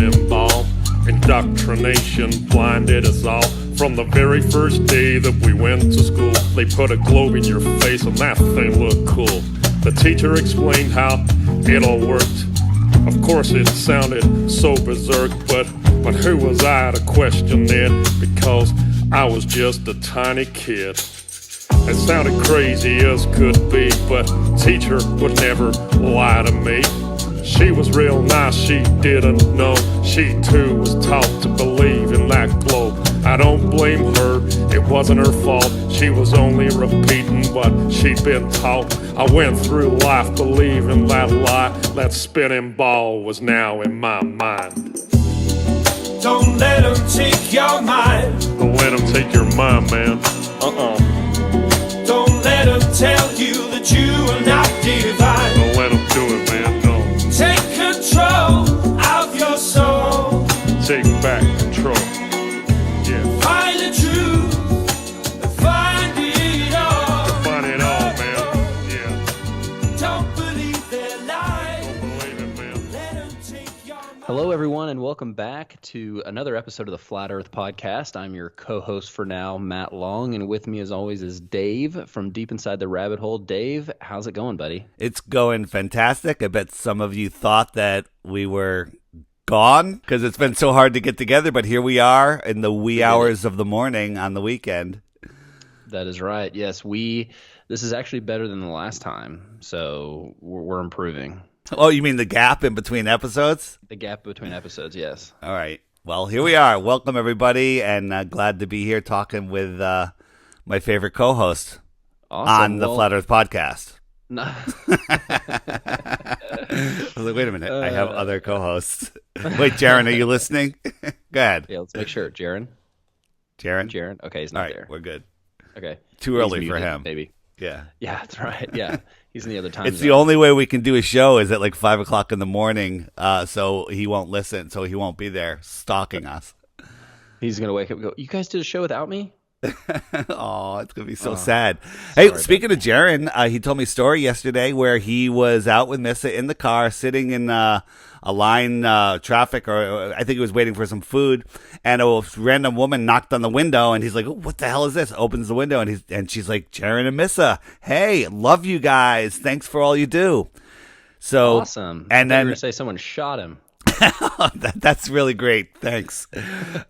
in ball. Indoctrination blinded us all. From the very first day that we went to school, they put a globe in your face and that thing looked cool. The teacher explained how it all worked. Of course it sounded so berserk, but who was I to question it? Because I was just a tiny kid. It sounded crazy as could be, but teacher would never lie to me. She was real nice, she didn't know. She too was taught to believe in that globe. I don't blame her, it wasn't her fault. She was only repeating what she'd been taught. I went through life believing that lie. That spinning ball was now in my mind. Don't let them take your mind. Don't let them take your mind, man. Don't let them tell you that you are not divine. Don't let them do it, man, no. Take control of your soul. Take back control. Yeah. Find the truth. Find it all. Find it all, man. Yeah. Don't believe their lies. Don't believe it, man. Let them take your mind. Hello, everyone, and welcome back to another episode of the Flat Earth Podcast. I'm your co-host for now, Matt Long, and with me, as always, is Dave from Deep Inside the Rabbit Hole. Dave, how's it going, buddy? It's going fantastic. I bet some of you thought that we were gone because it's been so hard to get together, but here we are in the wee hours of the morning on the weekend. That is right. Yes, this is actually better than the last time, so we're improving. Oh, you mean the gap in between episodes? The gap between episodes, yes. All right. Well, here we are. Welcome, everybody, and glad to be here talking with my favorite co-host Awesome. on the Flat Earth Podcast. No. I was like, wait a minute. I have other co-hosts. Wait, Jaron, are you listening? Go ahead. Yeah, let's make sure. Jaron? Okay, he's not All right, there. We're good. Okay. Too He's early for muted, him. Maybe. Yeah. Yeah, that's right. Yeah. He's in the other time It's zone. the only way we can do a show is at like 5 o'clock in the morning, so he won't listen, so he won't be there stalking us. He's going to wake up and go, you guys did a show without me? Oh, it's going to be so sad. Hey, speaking of Jaron, he told me a story yesterday where he was out with Missa in the car, sitting in a line traffic, or I think he was waiting for some food, and a random woman knocked on the window, and he's like, oh, what the hell is this? Opens the window, and she's like, Jaron and Missa, hey, love you guys. Thanks for all you do. So Awesome. And I thought you were then going to say someone shot him. That's really great. Thanks.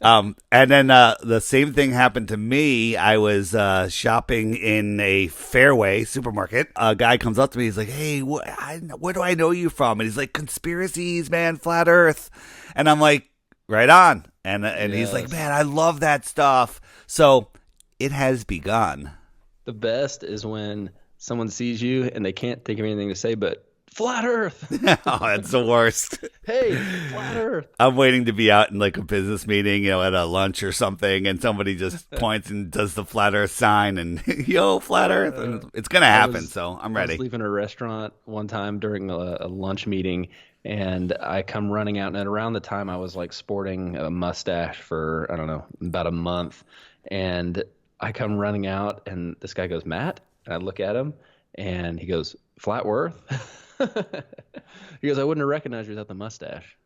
And then the same thing happened to me. I was shopping in a Fairway supermarket. A guy comes up to me. He's like, hey, where do I know you from? And he's like, conspiracies, man, flat earth. And I'm like, right on. And he's like, man, I love that stuff. So it has begun. The best is when someone sees you and they can't think of anything to say but, Flat Earth. Oh, that's the worst. Hey, Flat Earth. I'm waiting to be out in like a business meeting, at a lunch or something, and somebody just points and does the Flat Earth sign, and yo, Flat Earth, and it's gonna happen. So I'm ready. I was leaving a restaurant one time during a lunch meeting, and I come running out, and around the time I was like sporting a mustache for I don't know about a month, and I come running out, and this guy goes, Matt, and I look at him, and he goes, Flat Earth. He goes, I wouldn't have recognized you without the mustache.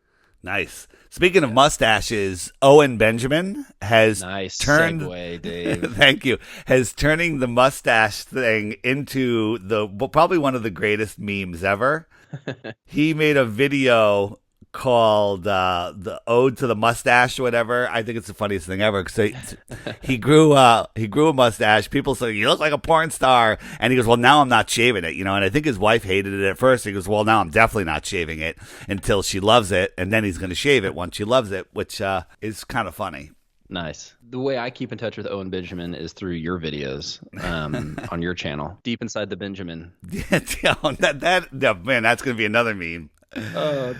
Nice. Speaking of mustaches, Owen Benjamin has turned. Segue, Dave. Thank you. Has turning the mustache thing into probably one of the greatest memes ever. He made a video called the Ode to the Mustache or whatever. I think it's the funniest thing ever because he grew a mustache. People say, you look like a porn star. And he goes, well, now I'm not shaving it, And I think his wife hated it at first. He goes, well, now I'm definitely not shaving it until she loves it. And then he's going to shave it once she loves it, which is kind of funny. Nice. The way I keep in touch with Owen Benjamin is through your videos on your channel. Deep Inside the Benjamin. Man, that's going to be another meme. Oh,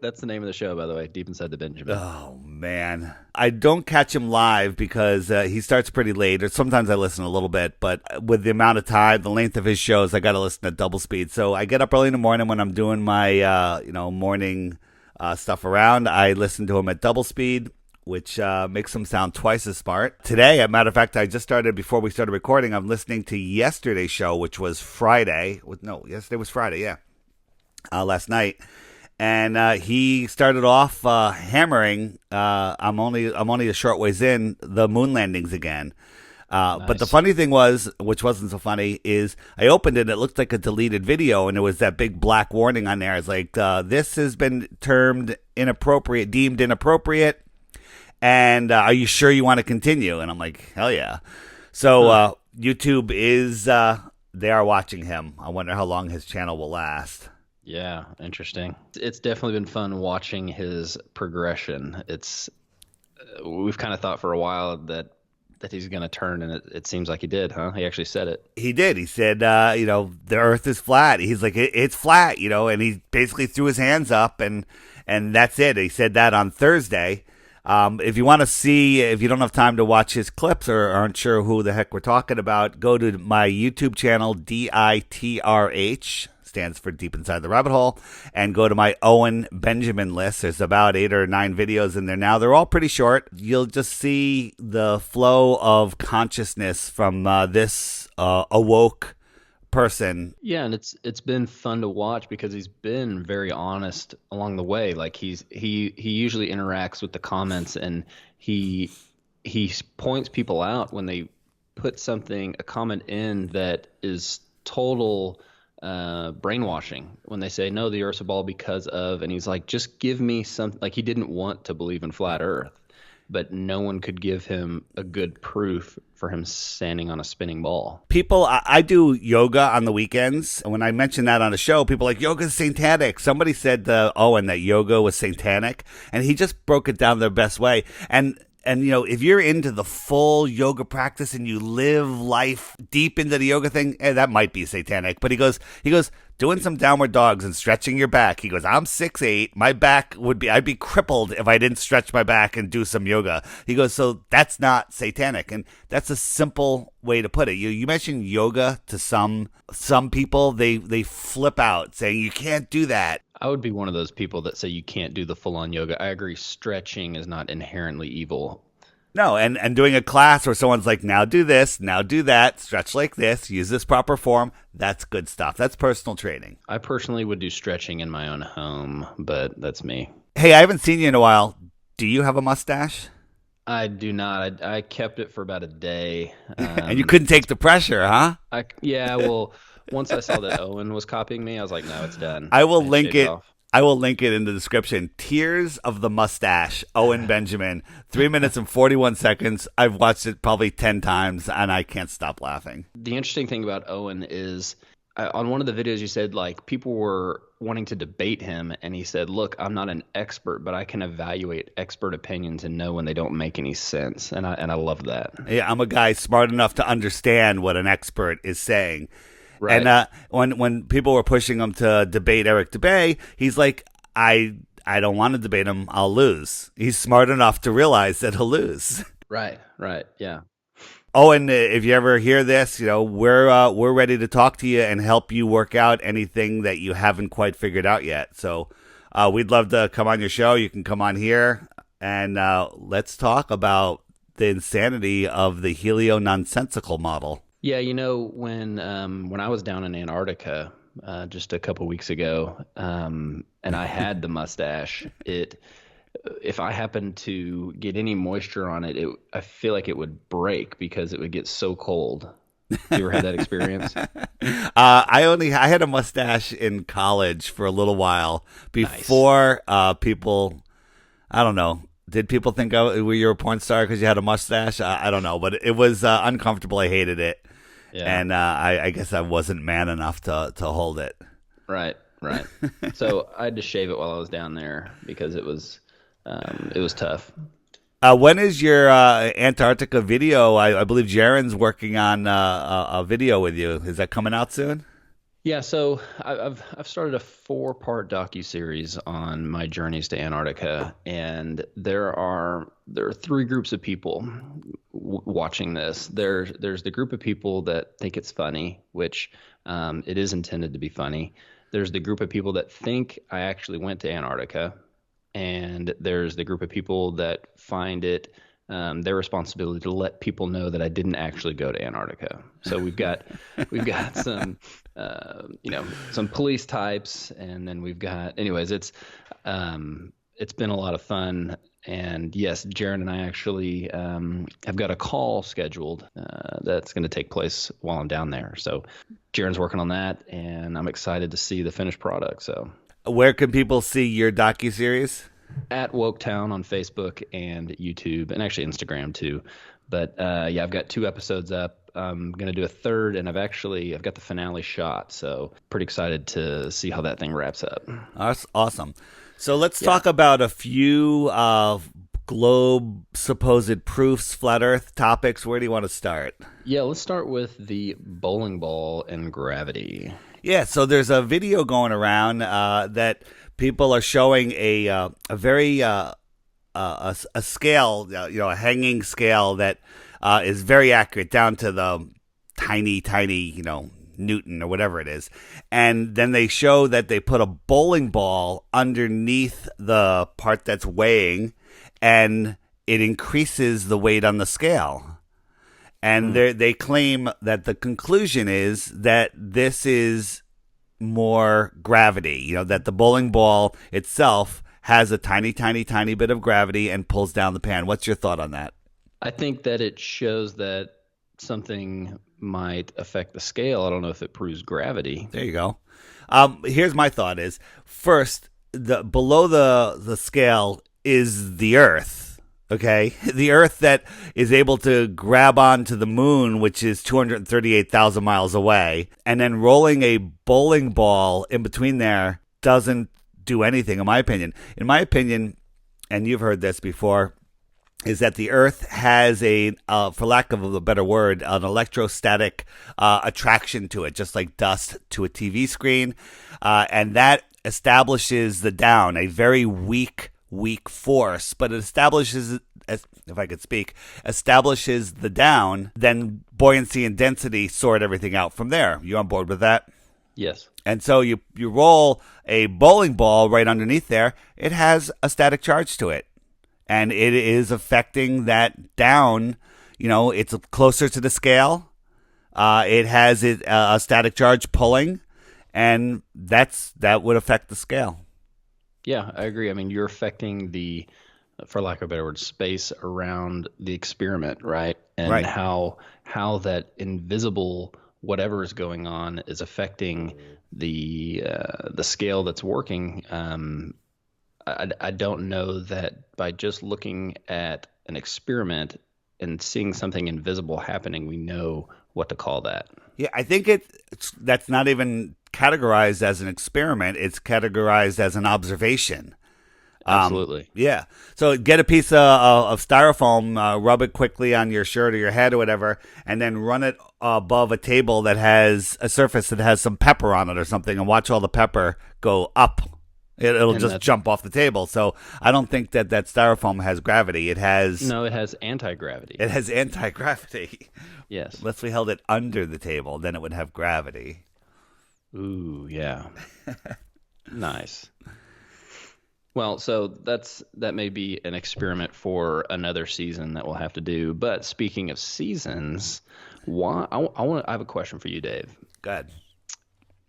that's the name of the show, by the way. Deep Inside the Benjamin. Oh man, I don't catch him live because he starts pretty late. Or sometimes I listen a little bit, but with the amount of time, the length of his shows, I got to listen at double speed. So I get up early in the morning when I'm doing my morning stuff around. I listen to him at double speed, which makes him sound twice as smart. Today, as a matter of fact, before we started recording, I'm listening to yesterday's show, which was Friday. Yesterday was Friday, yeah. Last night. and he started off hammering. I'm only a short ways in the moon landings again. But the Nice. funny thing was, which wasn't so funny, is I opened it and it looked like a deleted video, and it was that big black warning on there. It's like, this has been termed inappropriate, deemed inappropriate, and are you sure you want to continue? And I'm like, hell yeah. So YouTube is, they are watching him. I wonder how long his channel will last. Yeah, interesting. It's definitely been fun watching his progression. It's we've kind of thought for a while that he's going to turn, and it seems like he did, huh? He actually said it. He did. He said, the earth is flat. He's like, it's flat, and he basically threw his hands up, and that's it. He said that on Thursday. If you want to see, if you don't have time to watch his clips or aren't sure who the heck we're talking about, go to my YouTube channel, DITRH, stands for Deep Inside the Rabbit Hole, and go to my Owen Benjamin list. There's about 8 or 9 videos in there now. They're all pretty short. You'll just see the flow of consciousness from this awoke person. Yeah, and it's been fun to watch because he's been very honest along the way. Like he usually interacts with the comments, and he points people out when they put a comment in that is total brainwashing, when they say no, the Earth's a ball because of, and he's like, just give me something. Like, he didn't want to believe in flat Earth, but no one could give him a good proof for him standing on a spinning ball. People, I do yoga on the weekends. And when I mentioned that on a show, people are like, yoga's satanic. Somebody said to Owen that yoga was satanic, and he just broke it down the best way. And if you're into the full yoga practice and you live life deep into the yoga thing, that might be satanic. But he goes, doing some downward dogs and stretching your back. He goes, I'm 6'8". My back I'd be crippled if I didn't stretch my back and do some yoga. He goes, so that's not satanic. And that's a simple way to put it. You mentioned yoga to some people, they flip out saying you can't do that. I would be one of those people that say you can't do the full-on yoga. I agree, stretching is not inherently evil. No, and doing a class where someone's like, now do this, now do that, stretch like this, use this proper form, that's good stuff. That's personal training. I personally would do stretching in my own home, but that's me. Hey, I haven't seen you in a while. Do you have a mustache? I do not. I kept it for about a day. And you couldn't take the pressure, huh? Well, once I saw that Owen was copying me, I was like, no, it's done. I will had link shaved it. off. I will link it in the description. Tears of the Mustache, Owen Benjamin, 3 minutes and 41 seconds. I've watched it probably 10 times, and I can't stop laughing. The interesting thing about Owen is, on one of the videos you said, like, people were wanting to debate him, and he said, look, I'm not an expert, but I can evaluate expert opinions and know when they don't make any sense. And I love that. Yeah, I'm a guy smart enough to understand what an expert is saying. Right. And when people were pushing him to debate Eric Dubay, he's like, I don't want to debate him. I'll lose. He's smart enough to realize that he'll lose. Right. Yeah. Oh, and if you ever hear this, we're ready to talk to you and help you work out anything that you haven't quite figured out yet. So we'd love to come on your show. You can come on here and let's talk about the insanity of the heliononsensical model. Yeah, when I was down in Antarctica just a couple weeks ago, and I had the mustache, if I happened to get any moisture on it, I feel like it would break because it would get so cold. You ever had that experience? I had a mustache in college for a little while before people, I don't know. Did people think you were a porn star because you had a mustache? I don't know, but it was uncomfortable. I hated it. Yeah. And I guess I wasn't man enough to hold it. Right. So I had to shave it while I was down there because it was tough. When is your Antarctica video? I believe Jaren's working on a video with you. Is that coming out soon? Yeah, so I've started a 4-part docuseries on my journeys to Antarctica, and there are 3 groups of people watching this. There's the group of people that think it's funny, which it is intended to be funny. There's the group of people that think I actually went to Antarctica, and there's the group of people that find it their responsibility to let people know that I didn't actually go to Antarctica. So we've got some police types, and then we've got, anyways, it's been a lot of fun. And yes, Jaron and I actually have got a call scheduled that's going to take place while I'm down there. So Jaron's working on that, and I'm excited to see the finished product. So Where can people see your docuseries? at Woketown on Facebook and YouTube, and actually Instagram too. But yeah, I've got 2 episodes up. I'm going to do a third, and I've got the finale shot. So pretty excited to see how that thing wraps up. That's awesome. So let's talk about a few globe supposed proofs, flat Earth topics. Where do you want to start? Yeah, let's start with the bowling ball and gravity. Yeah, so there's a video going around that people are showing a very a scale, a hanging scale that is very accurate down to the tiny, Newton or whatever it is. And then they show that they put a bowling ball underneath the part that's weighing, and it increases the weight on the scale. And they claim that the conclusion is that this is more gravity, that the bowling ball itself has a tiny bit of gravity and pulls down the pan. What's your thought on that? I think that it shows that something might affect the scale. I don't know if it proves gravity. There you go. Here's my thought is, first, below the scale is the Earth, okay? The Earth that is able to grab onto the moon, which is 238,000 miles away, and then rolling a bowling ball in between there doesn't do anything, in my opinion. In my opinion, and you've heard this before, is that the Earth has for lack of a better word, an electrostatic attraction to it, just like dust to a TV screen. And that establishes the down, a very weak force, but it establishes, if I could speak, establishes the down, then buoyancy and density sort everything out from there. You on board with that? Yes. And so you roll a bowling ball right underneath there, it has a static charge to it. And it is affecting that down. It's closer to the scale. It has a static charge pulling, and that would affect the scale. Yeah, I agree. I mean, you're affecting for lack of a better word, space around the experiment, right? And right. how that invisible whatever is going on is affecting the scale that's working. I don't know that by just looking at an experiment and seeing something invisible happening, we know what to call that. Yeah, I think that's not even categorized as an experiment. It's categorized as an observation. Absolutely. Yeah. So get a piece of styrofoam, rub it quickly on your shirt or your head or whatever, and then run it above a table that has a surface that has some pepper on it or something, and watch all the pepper go up. It'll just jump off the table. So I don't think that styrofoam has gravity. It has anti-gravity. It has anti-gravity. Yes. Unless we held it under the table, then it would have gravity. Ooh, yeah. Nice. Well, so that may be an experiment for another season that we'll have to do. But speaking of seasons, I have a question for you, Dave. Go ahead.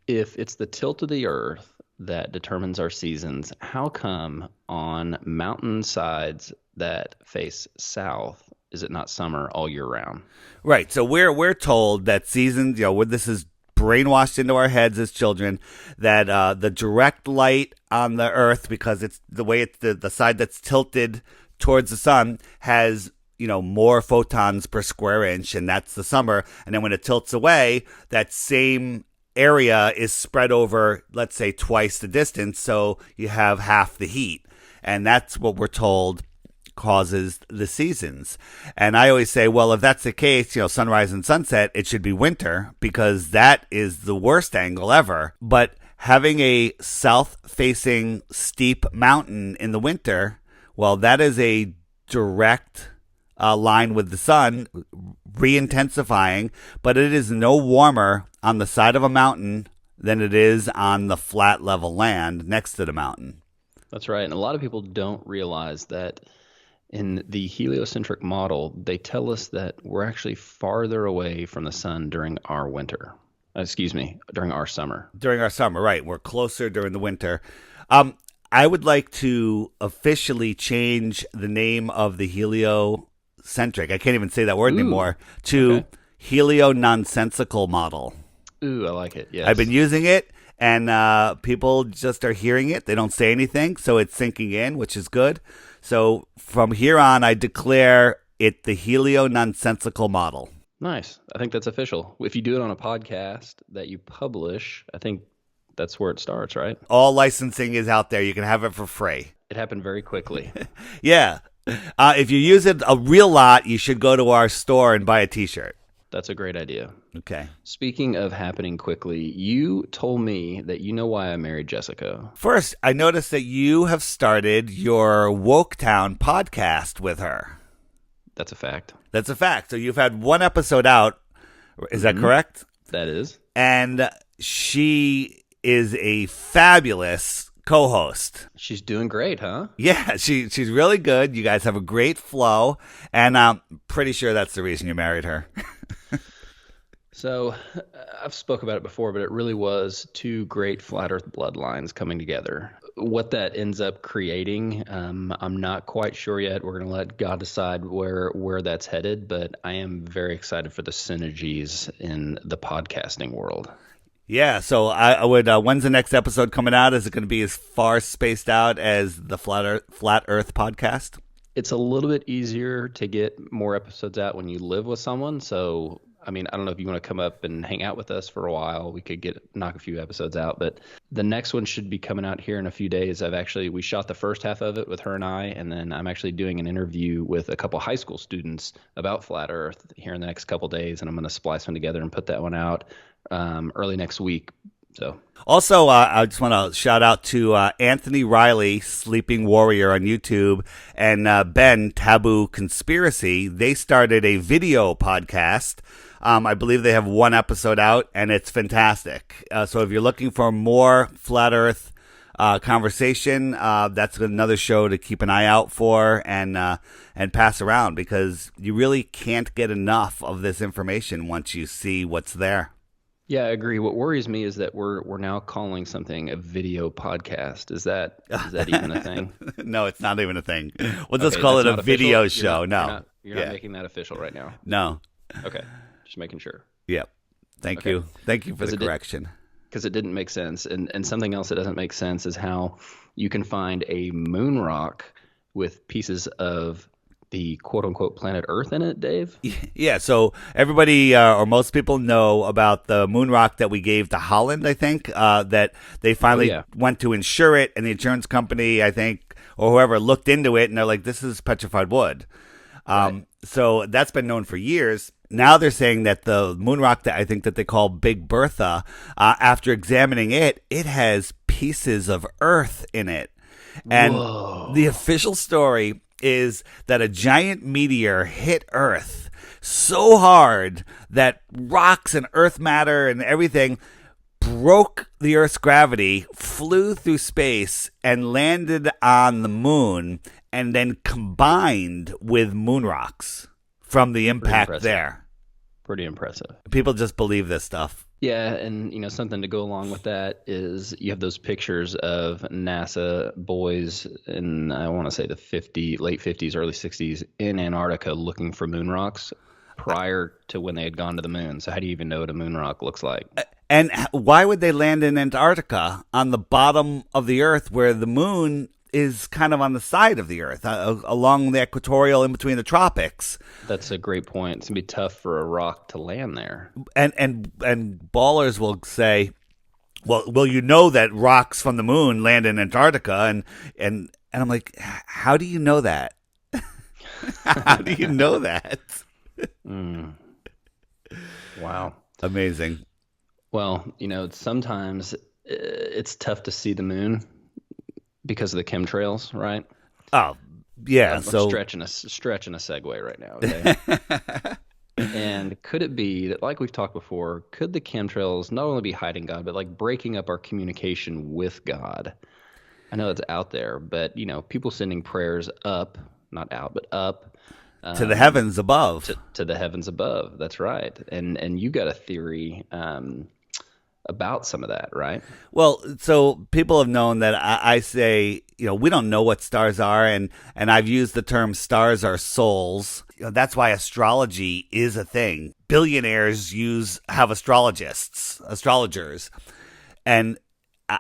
If it's the tilt of the Earth that determines our seasons, how come on mountain sides that face south is it not summer all year round? Right. So we're told that seasons, this is brainwashed into our heads as children, that the direct light on the Earth, because it's the way it's the side that's tilted towards the sun, has more photons per square inch, and that's the summer. And then when it tilts away, that same area is spread over, let's say, twice the distance, so you have half the heat. And that's what we're told causes the seasons. And I always say, well, if that's the case, sunrise and sunset, it should be winter, because that is the worst angle ever. But having a south-facing steep mountain in the winter, well, that is a direct line with the sun, re-intensifying, but it is no warmer on the side of a mountain than it is on the flat level land next to the mountain. That's right. And a lot of people don't realize that In the heliocentric model, they tell us that we're actually farther away from the sun during our winter. During our summer. During our summer, right? We're closer during the winter. I would like to officially change the name of the heliocentric. I can't even say that word anymore. To okay. Heliononsensical Model. Ooh, I like it. Yes. I've been using it, and people just are hearing it. They don't say anything, so it's sinking in, which is good. So from here on, I declare it the Heliononsensical Model. Nice. I think that's official. If you do it on a podcast that you publish, I think that's where it starts, right? All licensing is out there. You can have it for free. It happened very quickly. Yeah. If you use it a real lot, you should go to our store and buy a T-shirt. That's a great idea. Okay. Speaking of happening quickly, you told me that you know why I married Jessica. First, I noticed that you have started your Woketown podcast with her. That's a fact. That's a fact. So you've had one episode out. Is that correct? That is. And she is a fabulous co-host. She's doing great, huh? Yeah, she's really good. You guys have a great flow, and I'm pretty sure that's the reason you married her. So I've spoke about it before, but it really was two great flat Earth bloodlines coming together. What that ends up creating, I'm not quite sure yet. We're going to let God decide where that's headed, but I am very excited for the synergies in the podcasting world. Yeah, so I would. When's the next episode coming out? Is it going to be as far spaced out as the Flat Earth podcast? It's a little bit easier to get more episodes out when you live with someone. So, I mean, I don't know if you want to come up and hang out with us for a while. We could knock a few episodes out, but the next one should be coming out here in a few days. We shot the first half of it with her and I, and then I'm actually doing an interview with a couple high school students about Flat Earth here in the next couple days, and I'm going to splice them together and put that one out early next week. So also, I just want to shout out to Anthony Riley, Sleeping Warrior on YouTube, and Ben, Taboo Conspiracy. They started a video podcast. I believe they have one episode out, and it's fantastic. So if you're looking for more Flat Earth conversation, that's another show to keep an eye out for and pass around, because you really can't get enough of this information once you see what's there. yeah, I agree. What worries me is that we're now calling something a video podcast. Is that even a thing? No, it's not even a thing. We'll just Okay, call it that's a not video official? show. You're not Yeah. making that official right now. No. Okay, just making sure. Yep. Thank Okay. you. Thank you for the Because it did- correction. Because it didn't make sense. And something else that doesn't make sense is how you can find a moon rock with pieces of the quote-unquote planet Earth in it, Dave? Yeah, so everybody or most people know about the moon rock that we gave to Holland, I think, that they finally went to insure it, and the insurance company, I think, or whoever looked into it, and they're like, this is petrified wood. Right. So that's been known for years. Now they're saying that the moon rock that I think that they call Big Bertha, after examining it, it has pieces of Earth in it. And Whoa. the official story is that a giant meteor hit Earth so hard that rocks and earth matter and everything broke the Earth's gravity, flew through space, and landed on the moon, and then combined with moon rocks from the impact impressive. there. Pretty impressive. People just believe this stuff. Yeah, and something to go along with that is you have those pictures of NASA boys in, I want to say late 50s, early 60s in Antarctica looking for moon rocks prior to when they had gone to the moon. So how do you even know what a moon rock looks like? And why would they land in Antarctica on the bottom of the Earth where the moon is kind of on the side of the Earth, along the equatorial in between the tropics? That's a great point. It's going to be tough for a rock to land there. And ballers will say, well, you know that rocks from the moon land in Antarctica, and I'm like, how do you know that? How do you know that? Wow. Amazing. Well, sometimes it's tough to see the moon because of the chemtrails, right? Oh, yeah. I'm so stretching a segue right now. Okay? And could it be that, like we've talked before, could the chemtrails not only be hiding God, but like breaking up our communication with God? I know it's out there, but people sending prayers up not out, but up To the heavens above. to the heavens above. That's right. And you got a theory about some of that, right? Well, so people have known that I say, we don't know what stars are, and I've used the term stars are souls. That's why astrology is a thing. Billionaires have astrologers, and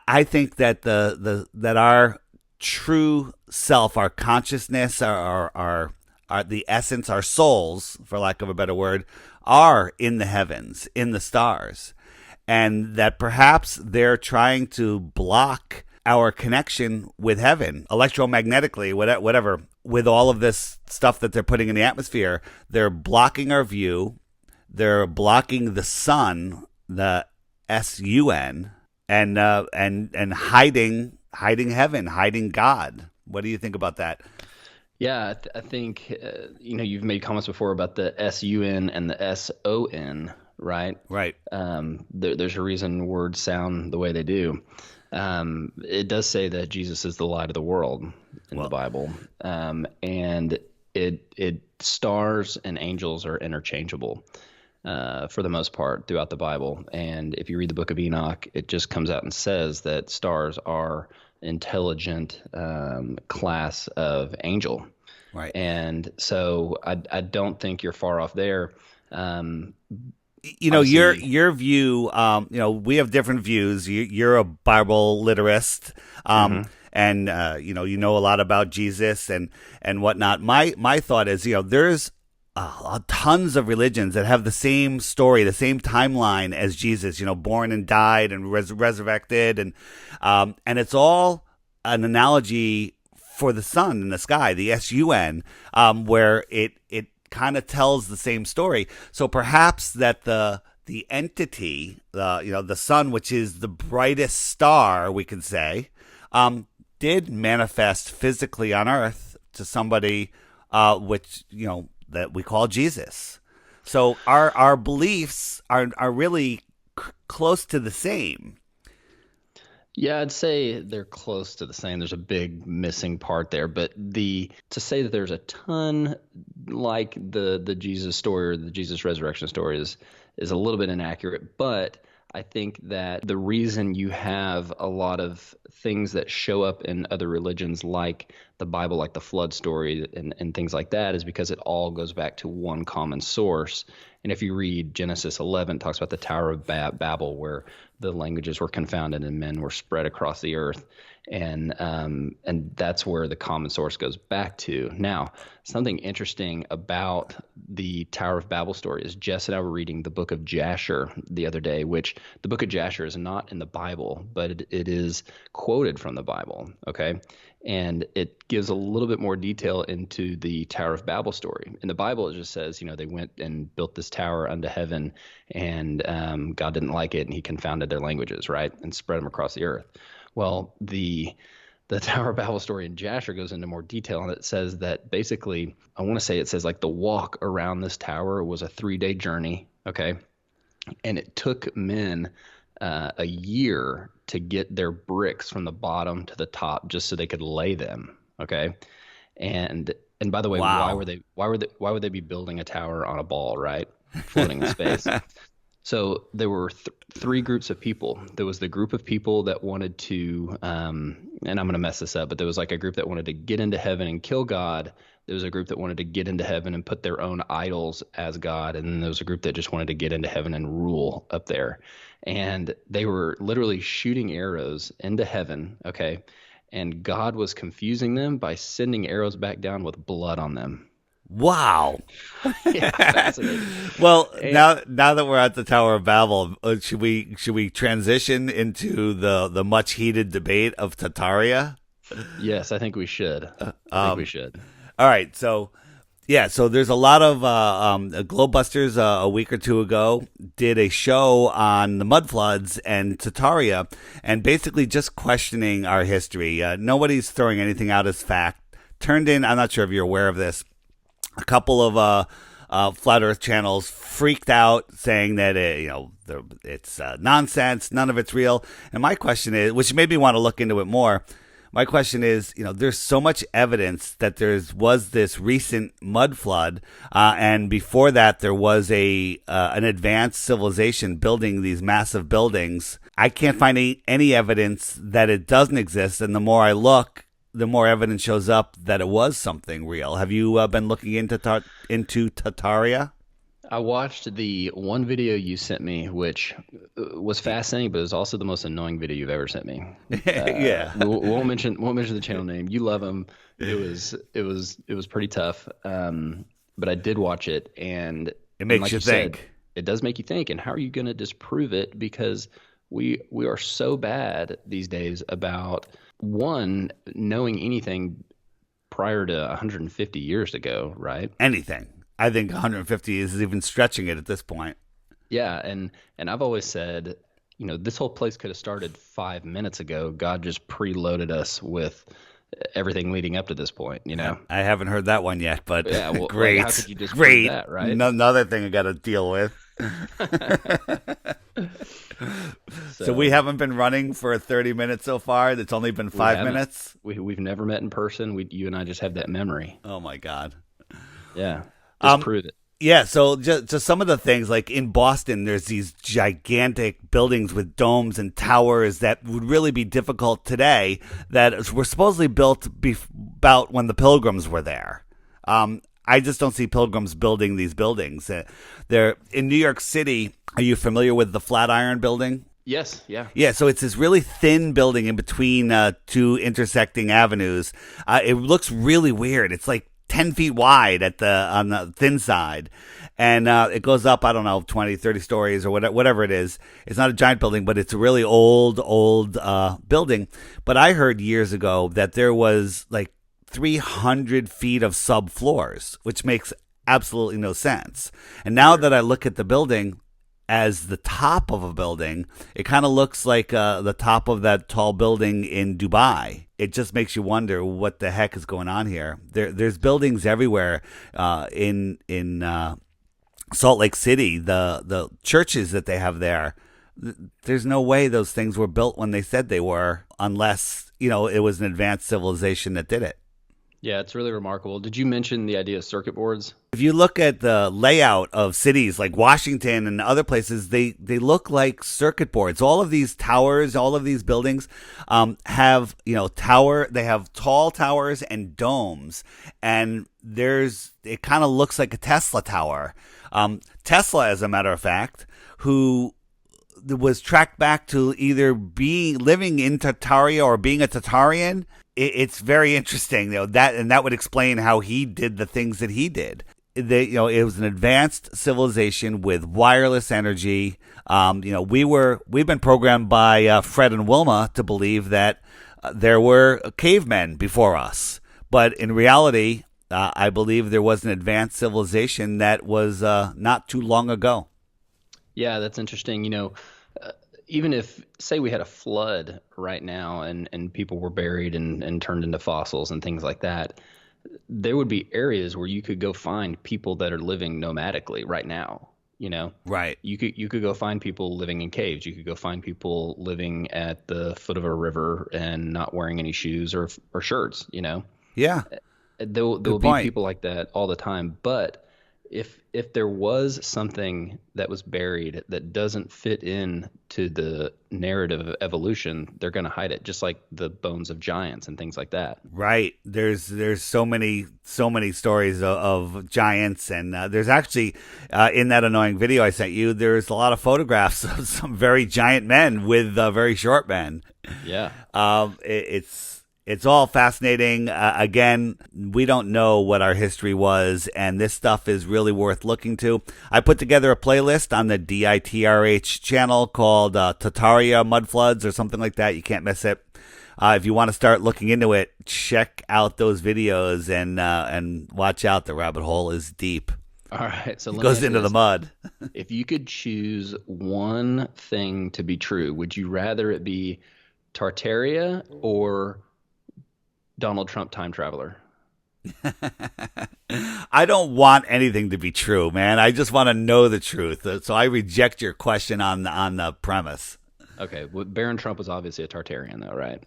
I think that that our true self, our consciousness, our the essence, our souls, for lack of a better word, are in the heavens, in the stars. And that perhaps they're trying to block our connection with heaven electromagnetically, whatever, with all of this stuff that they're putting in the atmosphere. They're blocking our view. They're blocking the sun, the sun, and hiding heaven, hiding God. What do you think about that? Yeah, I think you've made comments before about the sun and the son, right? Right. There's a reason words sound the way they do. It does say that Jesus is the light of the world in the Bible, and it stars and angels are interchangeable for the most part throughout the Bible. And if you read the book of Enoch, it just comes out and says that stars are intelligent class of angel. Right. And so I don't think you're far off there. Your view, we have different views. You're a Bible literist, and you know a lot about Jesus and whatnot. My thought is, there's tons of religions that have the same story, the same timeline as Jesus. Born and died and resurrected, and it's all an analogy for the sun in the sky, the sun, where it kind of tells the same story. So perhaps that the entity, the sun, which is the brightest star, we could say, did manifest physically on Earth to somebody, which that we call Jesus. So our beliefs are really close to the same. Yeah, I'd say they're close to the same. There's a big missing part there, but to say that there's a ton like the Jesus story or the Jesus resurrection story is a little bit inaccurate. But I think that the reason you have a lot of things that show up in other religions like the Bible, like the flood story and things like that, is because it all goes back to one common source. And if you read Genesis 11, it talks about the Tower of Babel, where the languages were confounded and men were spread across the earth. And that's where the common source goes back to. Now, something interesting about the Tower of Babel story is Jess and I were reading the book of Jasher the other day, which the book of Jasher is not in the Bible, but it is quoted from the Bible, okay? And it gives a little bit more detail into the Tower of Babel story. In the Bible, it just says, they went and built this tower unto heaven, and God didn't like it, and he confounded their languages, right, and spread them across the earth. Well, the Tower of Babel story in Jasher goes into more detail, and it says that basically, I want to say it says like the walk around this tower was a 3-day journey, okay? And it took men a year to get their bricks from the bottom to the top just so they could lay them, okay? And by the way, wow. why would they be building a tower on a ball, right? Floating in space. So there were three groups of people. There was the group of people that wanted to, and I'm going to mess this up, but there was like a group that wanted to get into heaven and kill God. There was a group that wanted to get into heaven and put their own idols as God. And then there was a group that just wanted to get into heaven and rule up there. And they were literally shooting arrows into heaven, okay? And God was confusing them by sending arrows back down with blood on them. Wow. Yeah, fascinating. Well, now that we're at the Tower of Babel, should we transition into the much heated debate of Tartaria? Yes, I think we should. I think we should. All right, so there's a lot of Globebusters a week or two ago did a show on the mud floods and Tartaria, and basically just questioning our history. Nobody's throwing anything out as fact. Turned in, I'm not sure if you're aware of this, a couple of flat Earth channels freaked out, saying that it's nonsense, none of it's real. And my question is, which made me want to look into it more. My question is, there's so much evidence that was this recent mud flood, and before that there was an advanced civilization building these massive buildings. I can't find any evidence that it doesn't exist, and the more I look, the more evidence shows up that it was something real. Have you been looking into Tartaria? I watched the one video you sent me, which was fascinating, but it was also the most annoying video you've ever sent me. Yeah, we won't mention the channel name. You love them. It was pretty tough. But I did watch it, and it makes like you think. Said, it does make you think. And how are you going to disprove it? Because we are so bad these days about one knowing anything prior to 150 years ago, right? Anything. I think 150 is even stretching it at this point. Yeah, and I've always said, this whole place could have started 5 minutes ago. God just preloaded us with everything leading up to this point, I haven't heard that one yet, but yeah, well, great. How could you just great. That, right? Another thing I got to deal with. So we haven't been running for 30 minutes so far. It's only been 5 minutes. We've never met in person. You and I just have that memory. Oh my God. Yeah. Just prove it. Yeah, so just some of the things, like in Boston, there's these gigantic buildings with domes and towers that would really be difficult today that were supposedly built about when the Pilgrims were there. I just don't see Pilgrims building these buildings. They're in New York City. Are you familiar with the Flatiron Building? Yes, yeah. Yeah, so it's this really thin building in between two intersecting avenues. It looks really weird. It's like 10 feet wide on the thin side. And it goes up, 20, 30 stories or whatever it is. It's not a giant building, but it's a really old building. But I heard years ago that there was like 300 feet of subfloors, which makes absolutely no sense. And now that I look at the building as the top of a building, it kind of looks like the top of that tall building in Dubai. It just makes you wonder what the heck is going on here. There's buildings everywhere in Salt Lake City. The churches that they have there, there's no way those things were built when they said they were, unless it was an advanced civilization that did it. Yeah, it's really remarkable. Did you mention the idea of circuit boards? If you look at the layout of cities like Washington and other places, they look like circuit boards. All of these towers, all of these buildings have they have tall towers and domes, and it kind of looks like a Tesla tower. Tesla, as a matter of fact, who was tracked back to either living in Tartaria or being a Tartarian. It's very interesting, that would explain how he did the things that he did. It was an advanced civilization with wireless energy. We've been programmed by Fred and Wilma to believe that there were cavemen before us, but in reality, I believe there was an advanced civilization that was not too long ago. Yeah, that's interesting. Even if, say, we had a flood right now and people were buried and turned into fossils and things like that, there would be areas where you could go find people that are living nomadically right now. Right. You could go find people living in caves. You could go find people living at the foot of a river and not wearing any shoes or shirts. Yeah. There will be people like that all the time, but if there was something that was buried that doesn't fit in to the narrative of evolution, they're going to hide it, just like the bones of giants and things like that. Right. There's so many stories of giants, and there's actually in that annoying video I sent you, there's a lot of photographs of some very giant men with very short men. Yeah. It's all fascinating. Again, we don't know what our history was, and this stuff is really worth looking to. I put together a playlist on the DITRH channel called Tartaria Mud Floods or something like that. You can't miss it. If you want to start looking into it, check out those videos and watch out. The rabbit hole is deep. All right. So it goes into the mud. If you could choose one thing to be true, would you rather it be Tartaria or Donald Trump time traveler? I don't want anything to be true, man. I just want to know the truth. So I reject your question on the premise. Okay. Well, Barron Trump was obviously a Tartarian, though, right?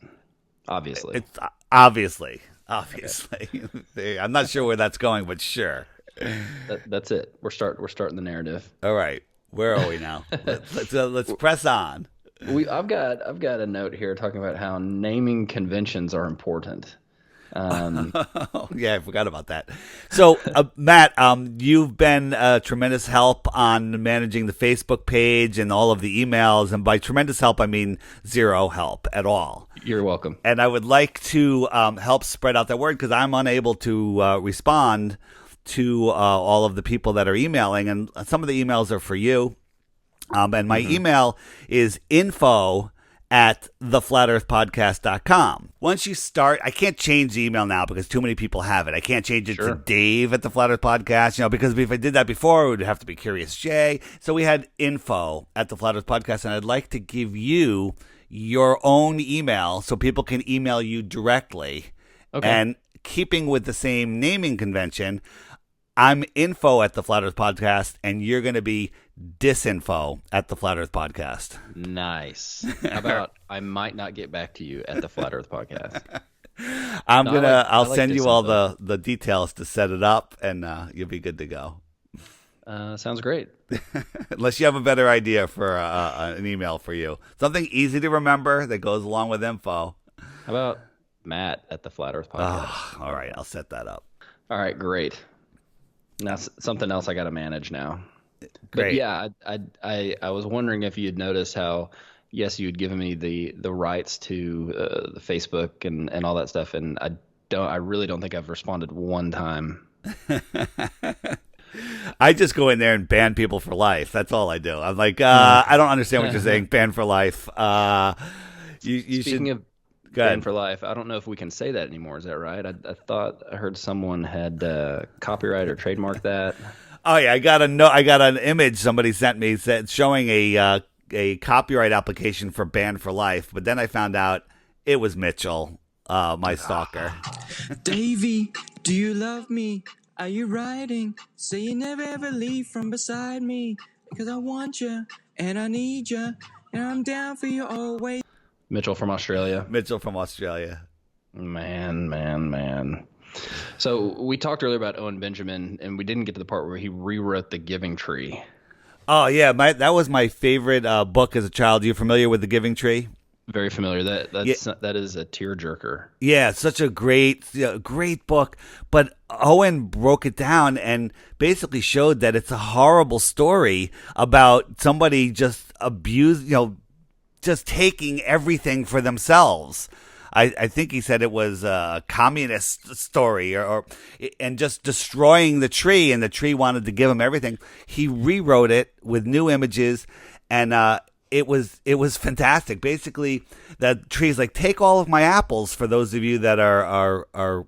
Obviously. It's obviously. I'm not sure where that's going, but sure. That's it. We're starting the narrative. All right. Where are we now? Let's press on. I've got a note here talking about how naming conventions are important. Yeah, I forgot about that. So, Matt, you've been a tremendous help on managing the Facebook page and all of the emails. And by tremendous help, I mean zero help at all. You're welcome. And I would like to help spread out that word because I'm unable to respond to all of the people that are emailing. And some of the emails are for you. And my email is info@theflatearthpodcast.com. Once you start, I can't change the email now because too many people have it. I can't change it to Dave at the Flat Earth Podcast, because if I did that before, it would have to be Curious Jay. So we had info@theflatearthpodcast, and I'd like to give you your own email so people can email you directly. Okay. And keeping with the same naming convention, I'm info at the Flat Earth Podcast, and you're going to be disinfo at the Flat Earth Podcast. Nice. How about I might not get back to you at the Flat Earth Podcast? I'll send you all disinfo. the details to set it up, and you'll be good to go. Sounds great. Unless you have a better idea for an email for you. Something easy to remember that goes along with info. How about Matt at the Flat Earth Podcast? All right, I'll set that up. All right, great. Now something else I got to manage now. Great. But yeah, I was wondering if you'd noticed how, yes, you'd given me the rights to the Facebook and all that stuff, and I really don't think I've responded one time. I just go in there and ban people for life. That's all I do. I'm like, I don't understand what you're saying. Ban for life. Speaking of Go ahead. ban for life, I don't know if we can say that anymore. Is that right? I thought I heard someone had copyright or trademarked that. Oh yeah, I got an image somebody sent me showing a copyright application for ban for life, but then I found out it was Mitchell, my stalker. Davy, do you love me? Are you riding? Say you never ever leave from beside me. Because I want you, and I need you, and I'm down for you always. Mitchell from Australia. Mitchell from Australia. Man. So we talked earlier about Owen Benjamin, and we didn't get to the part where he rewrote The Giving Tree. Oh yeah, that was my favorite book as a child. Are you familiar with The Giving Tree? Very familiar. That is a tearjerker. Yeah, such a great book. But Owen broke it down and basically showed that it's a horrible story about somebody just just taking everything for themselves. I think he said it was a communist story and just destroying the tree, and the tree wanted to give him everything. He rewrote it with new images, and it was fantastic. Basically, the tree's like, take all of my apples, for those of you that are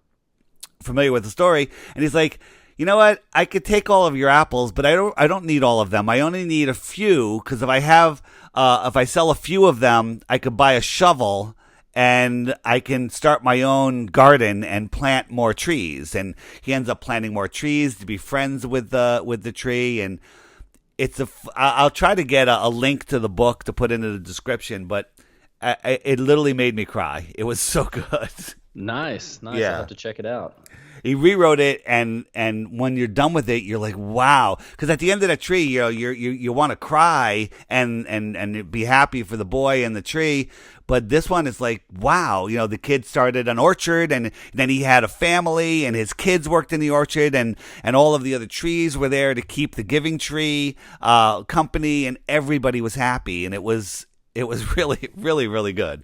familiar with the story. And he's like, you know what? I could take all of your apples, but I don't need all of them. I only need a few, because if I sell a few of them, I could buy a shovel and I can start my own garden and plant more trees. And he ends up planting more trees to be friends with the tree. And I'll try to get a link to the book to put into the description, but it literally made me cry. It was so good. Nice. Yeah. I'll have to check it out. He rewrote it, and when you're done with it, you're like, wow. Because at the end of that tree, you want to cry and be happy for the boy and the tree. But this one is like, wow. The kid started an orchard, and then he had a family, and his kids worked in the orchard, and all of the other trees were there to keep the Giving Tree company, and everybody was happy, and it was really, really, really good.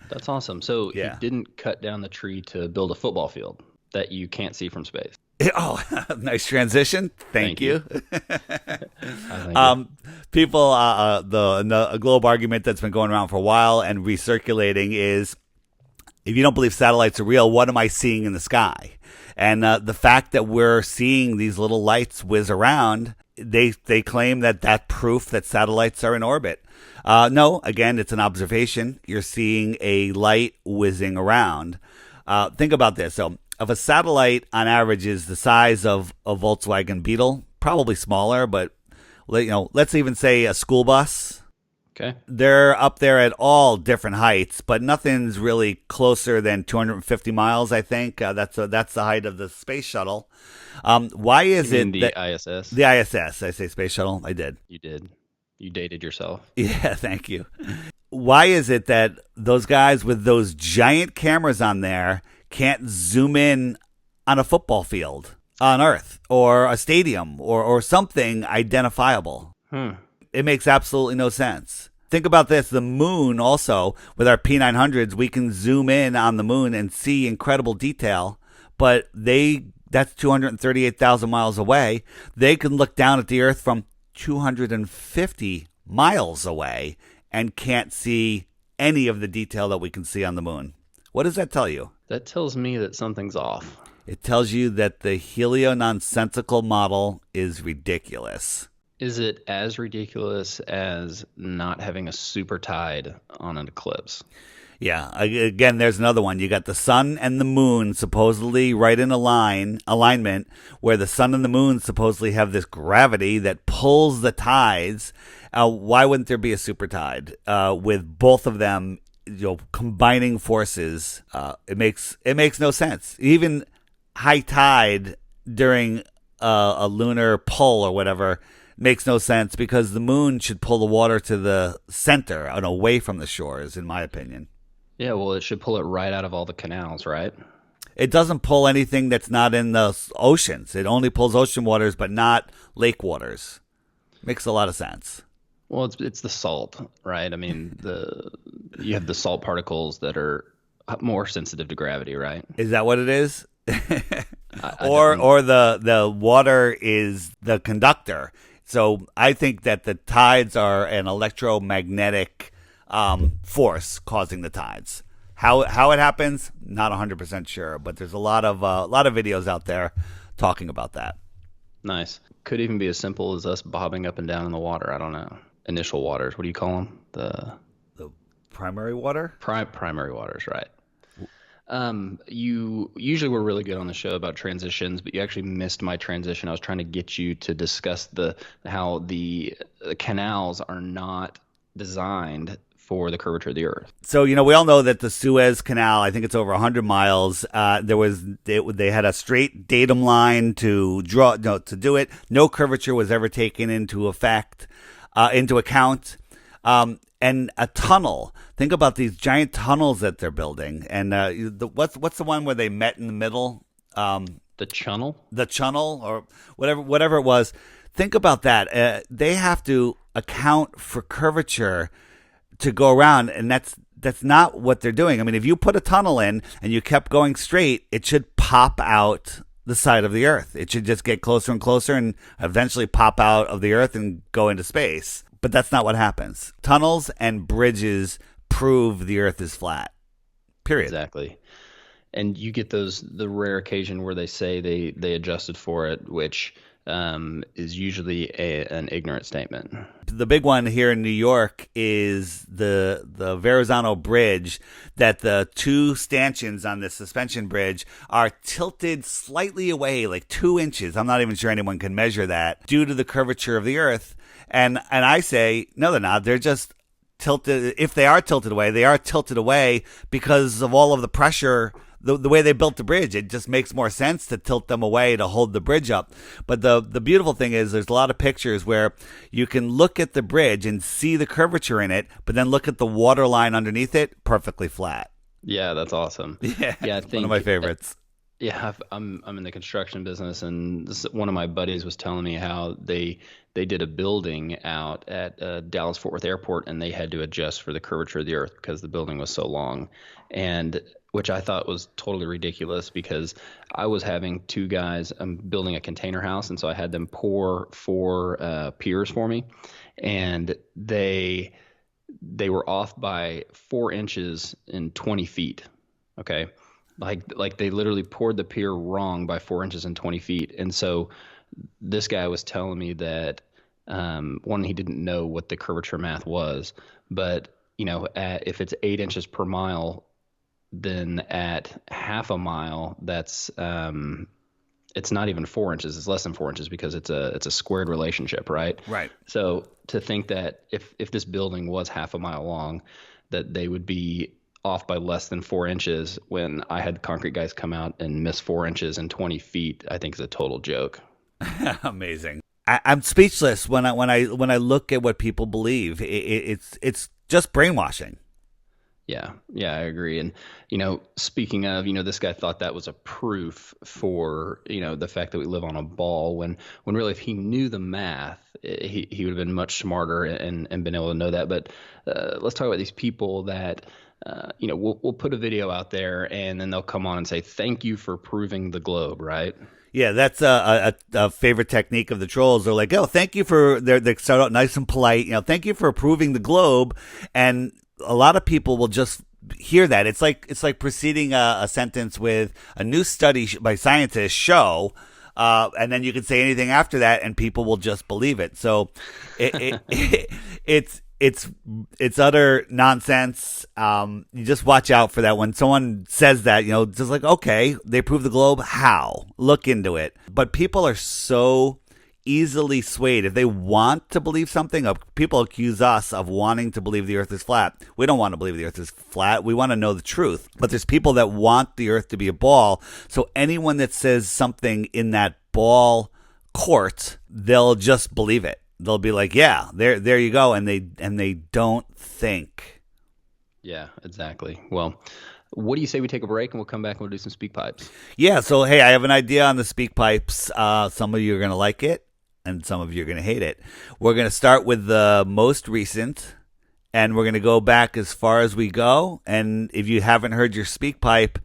That's awesome. So Yeah. he didn't cut down the tree to build a football field that you can't see from space. Oh, nice transition. Thank you. Thank you. People, a globe argument that's been going around for a while and recirculating is, if you don't believe satellites are real, what am I seeing in the sky? And the fact that we're seeing these little lights whiz around, they claim that proof that satellites are in orbit. No, again, it's an observation. You're seeing a light whizzing around. Think about this. So, if a satellite on average is the size of a Volkswagen Beetle, probably smaller, but let's even say a school bus. Okay. They're up there at all different heights, but nothing's really closer than 250 miles, I think. That's the height of the space shuttle. Why You is mean it the that ISS? the ISS, I say space shuttle, I did. You did. You dated yourself. Yeah, thank you. Why is it that those guys with those giant cameras on there can't zoom in on a football field on Earth or a stadium or something identifiable? Hmm. It makes absolutely no sense. Think about this. The moon also, with our P900s, we can zoom in on the moon and see incredible detail, but that's 238,000 miles away. They can look down at the Earth from 250 miles away and can't see any of the detail that we can see on the moon. What does that tell you? That tells me that something's off. It tells you that the heliononsensical model is ridiculous. Is it as ridiculous as not having a super tide on an eclipse? Yeah, again, there's another one. You got the sun and the moon supposedly right in alignment, where the sun and the moon supposedly have this gravity that pulls the tides. Why wouldn't there be a super tide with both of them, combining forces? It makes no sense. Even high tide during a lunar pull or whatever makes no sense because the moon should pull the water to the center and away from the shores, in my opinion. Yeah, well, it should pull it right out of all the canals, right? It doesn't pull anything that's not in the oceans. It only pulls ocean waters, but not lake waters. Makes a lot of sense. Well, it's the salt, right? I mean, you have the salt particles that are more sensitive to gravity, right? Is that what it is? I or the water is the conductor. So I think that the tides are an electromagnetic force causing the tides. How it happens, not 100% sure, but there's a lot of videos out there talking about that. Nice. Could even be as simple as us bobbing up and down in the water. I don't know. Initial waters. What do you call them? The Primary water? primary waters, right? You usually were really good on the show about transitions, but you actually missed my transition. I was trying to get you to discuss how the canals are not designed for the curvature of the Earth. So, we all know that the Suez Canal, I think it's over 100 miles. They had a straight datum line to do it. No curvature was ever taken into account. And a tunnel. Think about these giant tunnels that they're building. And what's the one where they met in the middle? The channel? The channel or whatever it was. Think about that. They have to account for curvature to go around, and that's not what they're doing. I mean, if you put a tunnel in and you kept going straight, it should pop out the side of the Earth. It should just get closer and closer and eventually pop out of the Earth and go into space. But that's not what happens. Tunnels and bridges prove the Earth is flat. Period. Exactly. And you get the rare occasion where they say they adjusted for it, which is usually an ignorant statement. The big one here in New York is the Verrazano Bridge, that the two stanchions on the suspension bridge are tilted slightly away, like 2 inches. I'm not even sure anyone can measure that due to the curvature of the Earth. And I say, no, they're not. They're just tilted. If they are tilted away, they are tilted away because of all of the pressure. The way they built the bridge, it just makes more sense to tilt them away to hold the bridge up. But the beautiful thing is there's a lot of pictures where you can look at the bridge and see the curvature in it, but then look at the water line underneath it, perfectly flat. Yeah, that's awesome. Yeah, I think one of my favorites. Yeah, I'm in the construction business, and one of my buddies was telling me how they did a building out at Dallas Fort Worth Airport, and they had to adjust for the curvature of the Earth because the building was so long, and which I thought was totally ridiculous because I was having two guys. I'm building a container house, and so I had them pour 4 piers for me, and they were off by 4 inches and 20 feet. Okay. Like they literally poured the pier wrong by 4 inches and 20 feet. And so this guy was telling me that, one, he didn't know what the curvature math was, but if it's 8 inches per mile, then at half a mile, that's it's not even 4 inches. It's less than 4 inches because it's a squared relationship, right? Right. So to think that if this building was half a mile long, that they would be off by less than 4 inches when I had concrete guys come out and miss 4 inches and 20 feet, I think is a total joke. Amazing. I'm speechless when I look at what people believe. It's just brainwashing. Yeah, I agree. And, speaking of, this guy thought that was a proof for, the fact that we live on a ball when really if he knew the math, he would have been much smarter and been able to know that. But let's talk about these people that, we'll put a video out there and then they'll come on and say, thank you for proving the globe, right? Yeah, that's a favorite technique of the trolls. They're like, oh, thank you for, they start out nice and polite, thank you for approving the globe. And a lot of people will just hear that. It's like preceding a sentence with a new study by scientists show, and then you can say anything after that, and people will just believe it. So it's utter nonsense. You just watch out for that when someone says that. Just like, okay, they prove the globe. How? Look into it. But people are so easily swayed. If they want to believe something, people accuse us of wanting to believe the earth is flat. We don't want to believe the earth is flat. We want to know the truth. But there's people that want the earth to be a ball. So anyone that says something in that ball court, they'll just believe it. They'll be like, yeah, there you go. And they don't think. Yeah, exactly. Well, what do you say we take a break and we'll come back and we'll do some speak pipes? Yeah. So, hey, I have an idea on the speak pipes. Some of you are going to like it. And some of you are going to hate it. We're going to start with the most recent, and we're going to go back as far as we go. And if you haven't heard your speak pipe,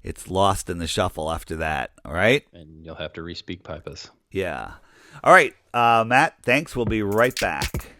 it's lost in the shuffle after that. All right? And you'll have to re-speak pipe us. Yeah. All right, Matt, thanks. We'll be right back.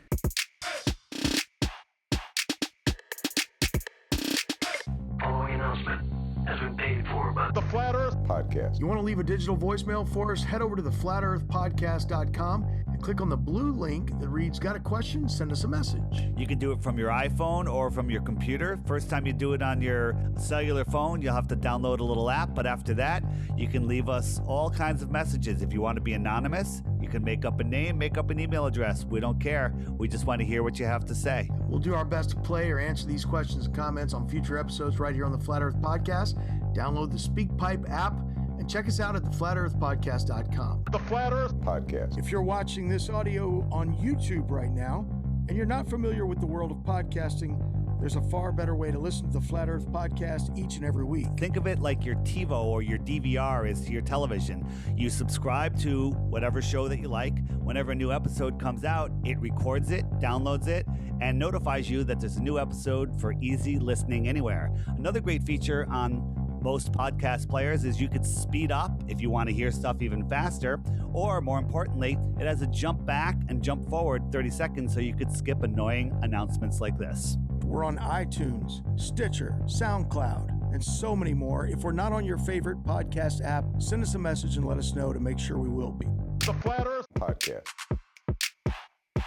Following announcement has been paid for by The Flat Earth Podcast. You want to leave a digital voicemail for us? Head over to theflatearthpodcast.com and click on the blue link that reads, got a question? Send us a message. You can do it from your iPhone or from your computer. First time you do it on your cellular phone, you'll have to download a little app. But after that, you can leave us all kinds of messages. If you want to be anonymous, you can make up a name, make up an email address. We don't care. We just want to hear what you have to say. We'll do our best to play or answer these questions and comments on future episodes right here on the Flat Earth Podcast. Download the Speakpipe app and check us out at theflatearthpodcast.com. The Flat Earth Podcast. If you're watching this audio on YouTube right now and you're not familiar with the world of podcasting, there's a far better way to listen to the Flat Earth Podcast each and every week. Think of it like your TiVo or your DVR is to your television. You subscribe to whatever show that you like. Whenever a new episode comes out, it records it, downloads it, and notifies you that there's a new episode for easy listening anywhere. Another great feature on most podcast players is you could speed up if you want to hear stuff even faster, or more importantly, it has a jump back and jump forward 30 seconds so you could skip annoying announcements like this. We're on iTunes, Stitcher, SoundCloud, and so many more. If we're not on your favorite podcast app, send us a message and let us know to make sure we will be. The Flat Earth Podcast.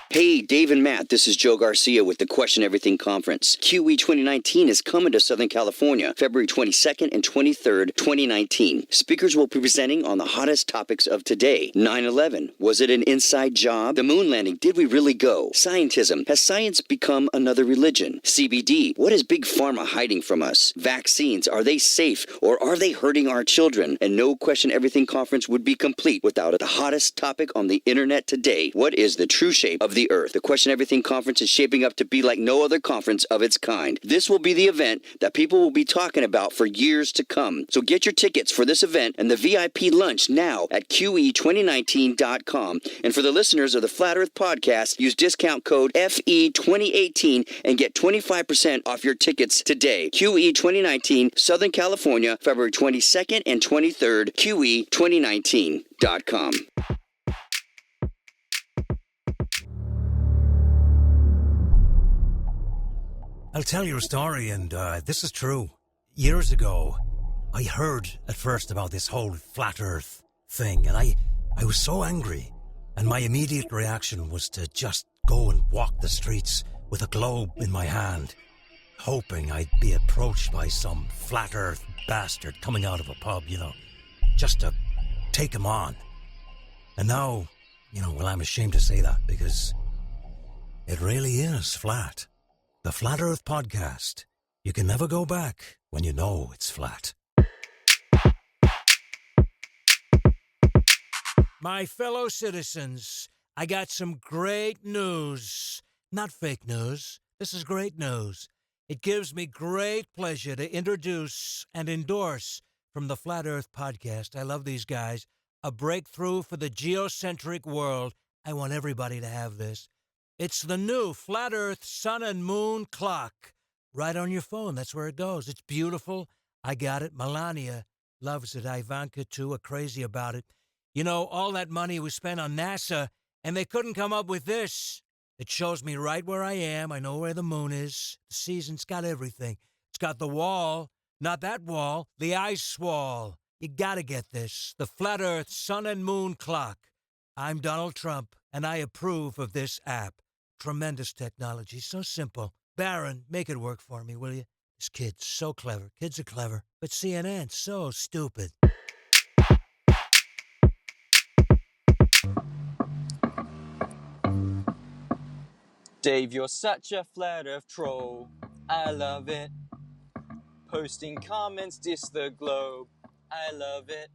Hey, Dave and Matt, this is Joe Garcia with the Question Everything Conference. QE 2019 is coming to Southern California, February 22nd and 23rd, 2019. Speakers will be presenting on the hottest topics of today. 9/11, was it an inside job? The moon landing, did we really go? Scientism, has science become another religion? CBD, what is Big Pharma hiding from us? Vaccines, are they safe or are they hurting our children? And no Question Everything Conference would be complete without the hottest topic on the internet today. What is the true shape of the Earth? The Question Everything Conference is shaping up to be like no other conference of its kind. This will be the event that people will be talking about for years to come. So get your tickets for this event and the VIP lunch now at QE2019.com. And for the listeners of the Flat Earth Podcast, use discount code FE2018 and get 25% off your tickets today. QE 2019, Southern California, February 22nd and 23rd, QE2019.com. I'll tell you a story, and this is true. Years ago, I heard at first about this whole flat earth thing, and I was so angry, and my immediate reaction was to just go and walk the streets with a globe in my hand, hoping I'd be approached by some flat earth bastard coming out of a pub, just to take him on. And now, I'm ashamed to say that because it really is flat. The Flat Earth Podcast. You can never go back when you know it's flat. My fellow citizens, I got some great news. Not fake news. This is great news. It gives me great pleasure to introduce and endorse from the Flat Earth Podcast. I love these guys. A breakthrough for the geocentric world. I want everybody to have this. It's the new Flat Earth Sun and Moon Clock. Right on your phone. That's where it goes. It's beautiful. I got it. Melania loves it. Ivanka, too, are crazy about it. All that money was spent on NASA, and they couldn't come up with this. It shows me right where I am. I know where the moon is. The season's got everything. It's got the wall. Not that wall. The ice wall. You gotta get this. The Flat Earth Sun and Moon Clock. I'm Donald Trump, and I approve of this app. Tremendous technology. So simple. Baron, make it work for me, will you? This kid's so clever. Kids are clever. But CNN, so stupid. Dave, you're such a flat earth troll. I love it. Posting comments diss the globe. I love it.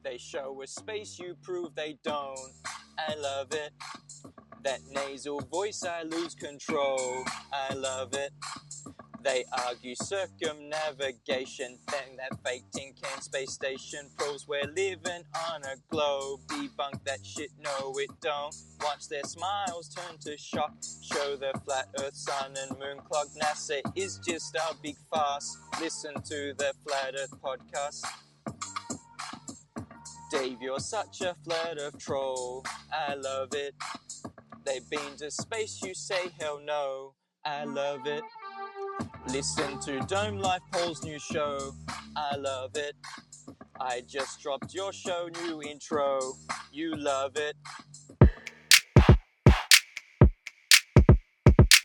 They show us space, you prove they don't. I love it. That nasal voice, I lose control. I love it. They argue circumnavigation, then that fake tin can space station proves we're living on a globe. Debunk that shit, no it don't. Watch their smiles turn to shock. Show the flat earth, sun and moon clock. NASA is just a big farce. Listen to the Flat Earth Podcast. Dave, you're such a flat earth troll. I love it. They've been to space, you say hell no. I love it. Listen to Dome Life Paul's new show. I love it. I just dropped your show new intro. You love it.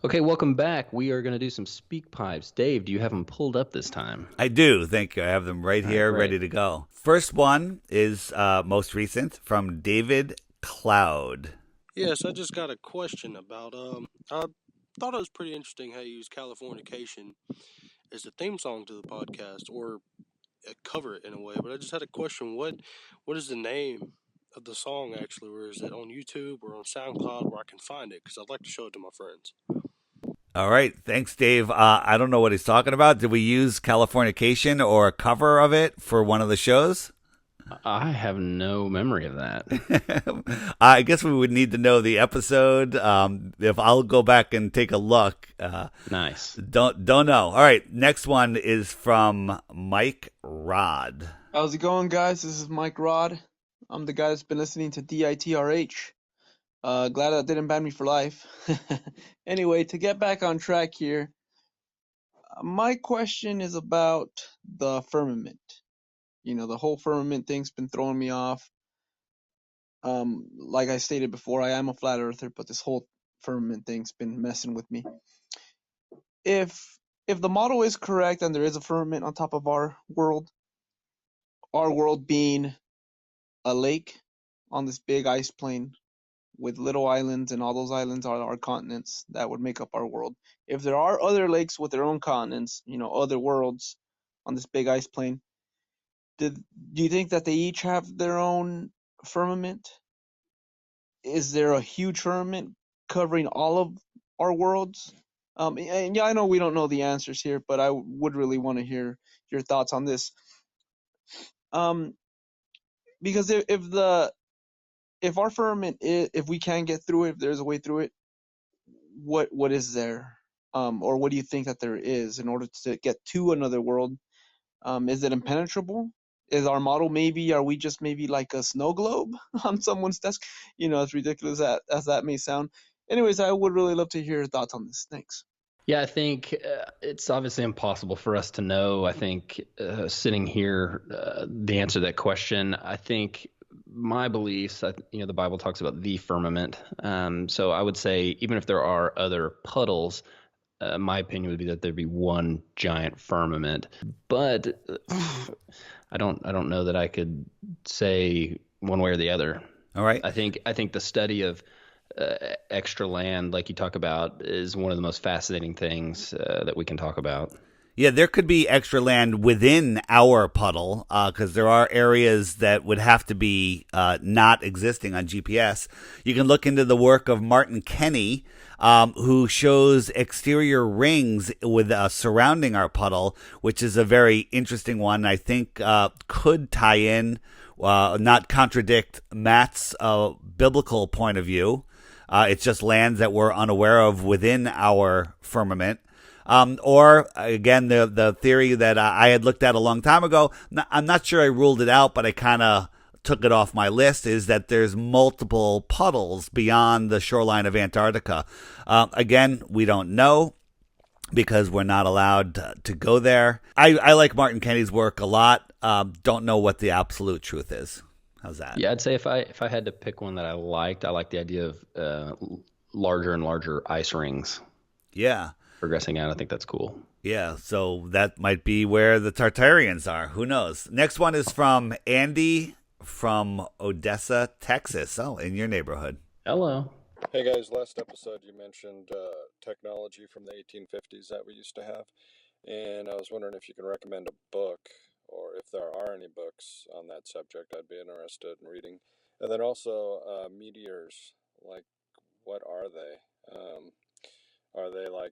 Okay, welcome back. We are going to do some Speakpipes. Dave, do you have them pulled up this time? I do. Thank you. I have them right here, ready to go. First one is most recent from David Cloud. Yes, I just got a question about, I thought it was pretty interesting how you use Californication as the theme song to the podcast, or cover it in a way, but I just had a question. What is the name of the song actually, or is it on YouTube or on SoundCloud where I can find it? Because I'd like to show it to my friends. All right. Thanks, Dave. I don't know what he's talking about. Did we use Californication or a cover of it for one of the shows? I have no memory of that. I guess we would need to know the episode. If I'll go back and take a look. Nice. Don't know. All right. Next one is from Mike Rod. How's it going, guys? This is Mike Rod. I'm the guy that's been listening to DITRH. Glad that didn't ban me for life. Anyway, to get back on track here, my question is about the firmament. The whole firmament thing's been throwing me off. Like I stated before, I am a flat earther, but this whole firmament thing's been messing with me. If the model is correct and there is a firmament on top of our world being a lake on this big ice plain with little islands, and all those islands are our continents that would make up our world. If there are other lakes with their own continents, other worlds on this big ice plain, do you think that they each have their own firmament? Is there a huge firmament covering all of our worlds? And yeah, I know we don't know the answers here, but I would really want to hear your thoughts on this. Because if our firmament, if we can get through it, if there's a way through it, what is there? Or what do you think that there is in order to get to another world? Is it impenetrable? Is our model are we just maybe like a snow globe on someone's desk? As ridiculous as that may sound. Anyways, I would really love to hear your thoughts on this. Thanks. Yeah, I think it's obviously impossible for us to know. I think sitting here, the answer to that question, I think my beliefs, the Bible talks about the firmament. So I would say even if there are other puddles, my opinion would be that there'd be one giant firmament. But I don't know that I could say one way or the other. All right. I think the study of extra land, like you talk about, is one of the most fascinating things that we can talk about. Yeah, there could be extra land within our puddle because there are areas that would have to be not existing on GPS. You can look into the work of Martin Kenny, who shows exterior rings with surrounding our puddle, which is a very interesting one. I think could tie in, not contradict Matt's biblical point of view. It's just lands that we're unaware of within our firmament. Or again, the theory that I had looked at a long time ago, I'm not sure I ruled it out, but I kind of took it off my list, is that there's multiple puddles beyond the shoreline of Antarctica. Again, we don't know because we're not allowed to go there. I like Martin Kenny's work a lot. Don't know what the absolute truth is. How's that? Yeah, I'd say if I had to pick one that I liked the idea of larger and larger ice rings. Yeah. Progressing out, I think that's cool. Yeah, so that might be where the Tartarians are. Who knows? Next one is from Andy from Odessa, Texas. Oh, in your neighborhood. Hello. Hey guys, last episode you mentioned technology from the 1850s that we used to have, and I was wondering if you can recommend a book, or if there are any books on that subject I'd be interested in reading. And then also meteors, like what are they? Are they like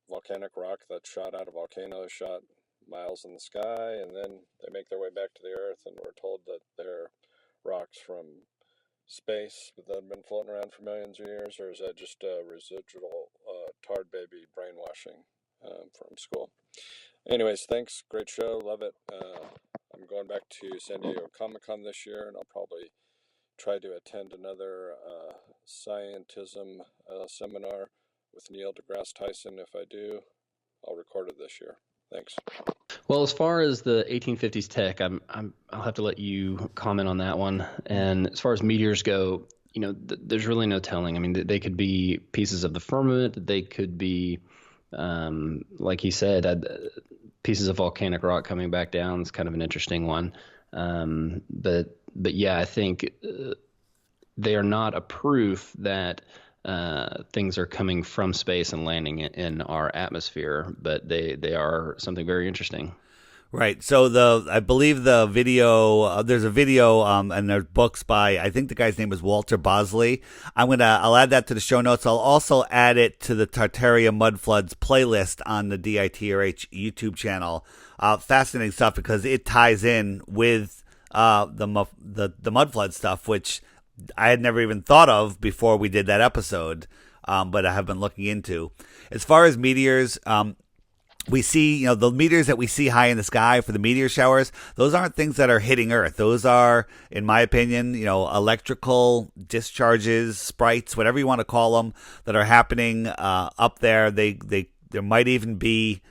volcanic rock that's shot out of volcanoes, shot miles in the sky, and then they make their way back to the Earth, and we're told that they're rocks from space that have been floating around for millions of years, or is that just a residual tard baby brainwashing from school? Anyways, thanks. Great show. Love it. I'm going back to San Diego Comic-Con this year, and I'll probably try to attend another scientism seminar with Neil deGrasse Tyson. If I do, I'll record it this year. Thanks. Well, as far as the 1850s tech, I'll have to let you comment on that one. And as far as meteors go, there's really no telling. I mean, they could be pieces of the firmament. They could be, like he said, pieces of volcanic rock coming back down. It's kind of an interesting one. But yeah, I think they are not a proof that things are coming from space and landing in our atmosphere, but they are something very interesting. Right. So I believe the video, there's a video, and there's books by, I think the guy's name is Walter Bosley. I'll add that to the show notes. I'll also add it to the Tartaria Mud Floods playlist on the DITRH YouTube channel. Fascinating stuff because it ties in with the mud flood stuff, which I had never even thought of before we did that episode, but I have been looking into. As far as meteors, we see, the meteors that we see high in the sky for the meteor showers, those aren't things that are hitting Earth. Those are, in my opinion, electrical discharges, sprites, whatever you want to call them, that are happening up there. There might even be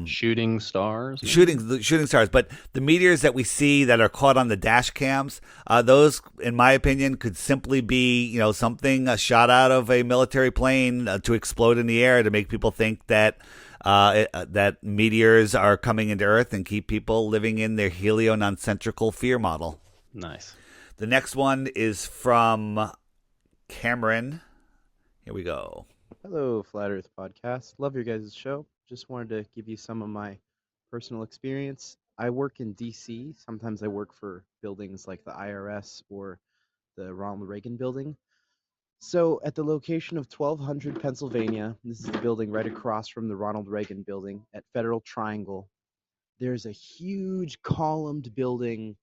shooting stars. Shooting stars. But the meteors that we see that are caught on the dash cams, those, in my opinion, could simply be, something shot out of a military plane to explode in the air to make people think that that meteors are coming into Earth and keep people living in their heliononsensical fear model. Nice. The next one is from Cameron. Here we go. Hello, Flat Earth Podcast. Love your guys' show. Just wanted to give you some of my personal experience. I work in D.C. Sometimes I work for buildings like the IRS or the Ronald Reagan building. So at the location of 1200 Pennsylvania, this is the building right across from the Ronald Reagan building at Federal Triangle, there's a huge columned building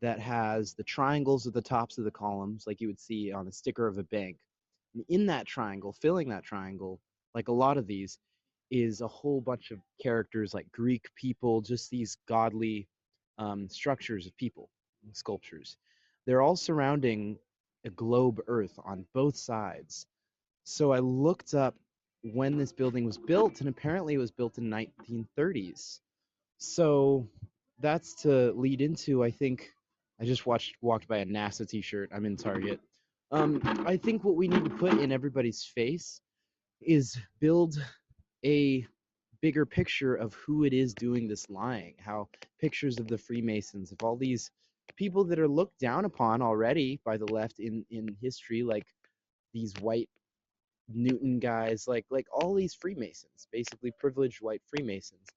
that has the triangles at the tops of the columns like you would see on a sticker of a bank. And in that triangle, filling that triangle, like a lot of these, is a whole bunch of characters like Greek people, just these godly structures of people, sculptures. They're all surrounding a globe Earth on both sides. So I looked up when this building was built, and apparently it was built in 1930s. So that's to lead into, I think, I just walked by a NASA t-shirt. I'm in Target. I think what we need to put in everybody's face is build a bigger picture of who it is doing this lying, how pictures of the Freemasons, of all these people that are looked down upon already by the left in history, like these white Newton guys, like all these Freemasons, basically privileged white Freemasons,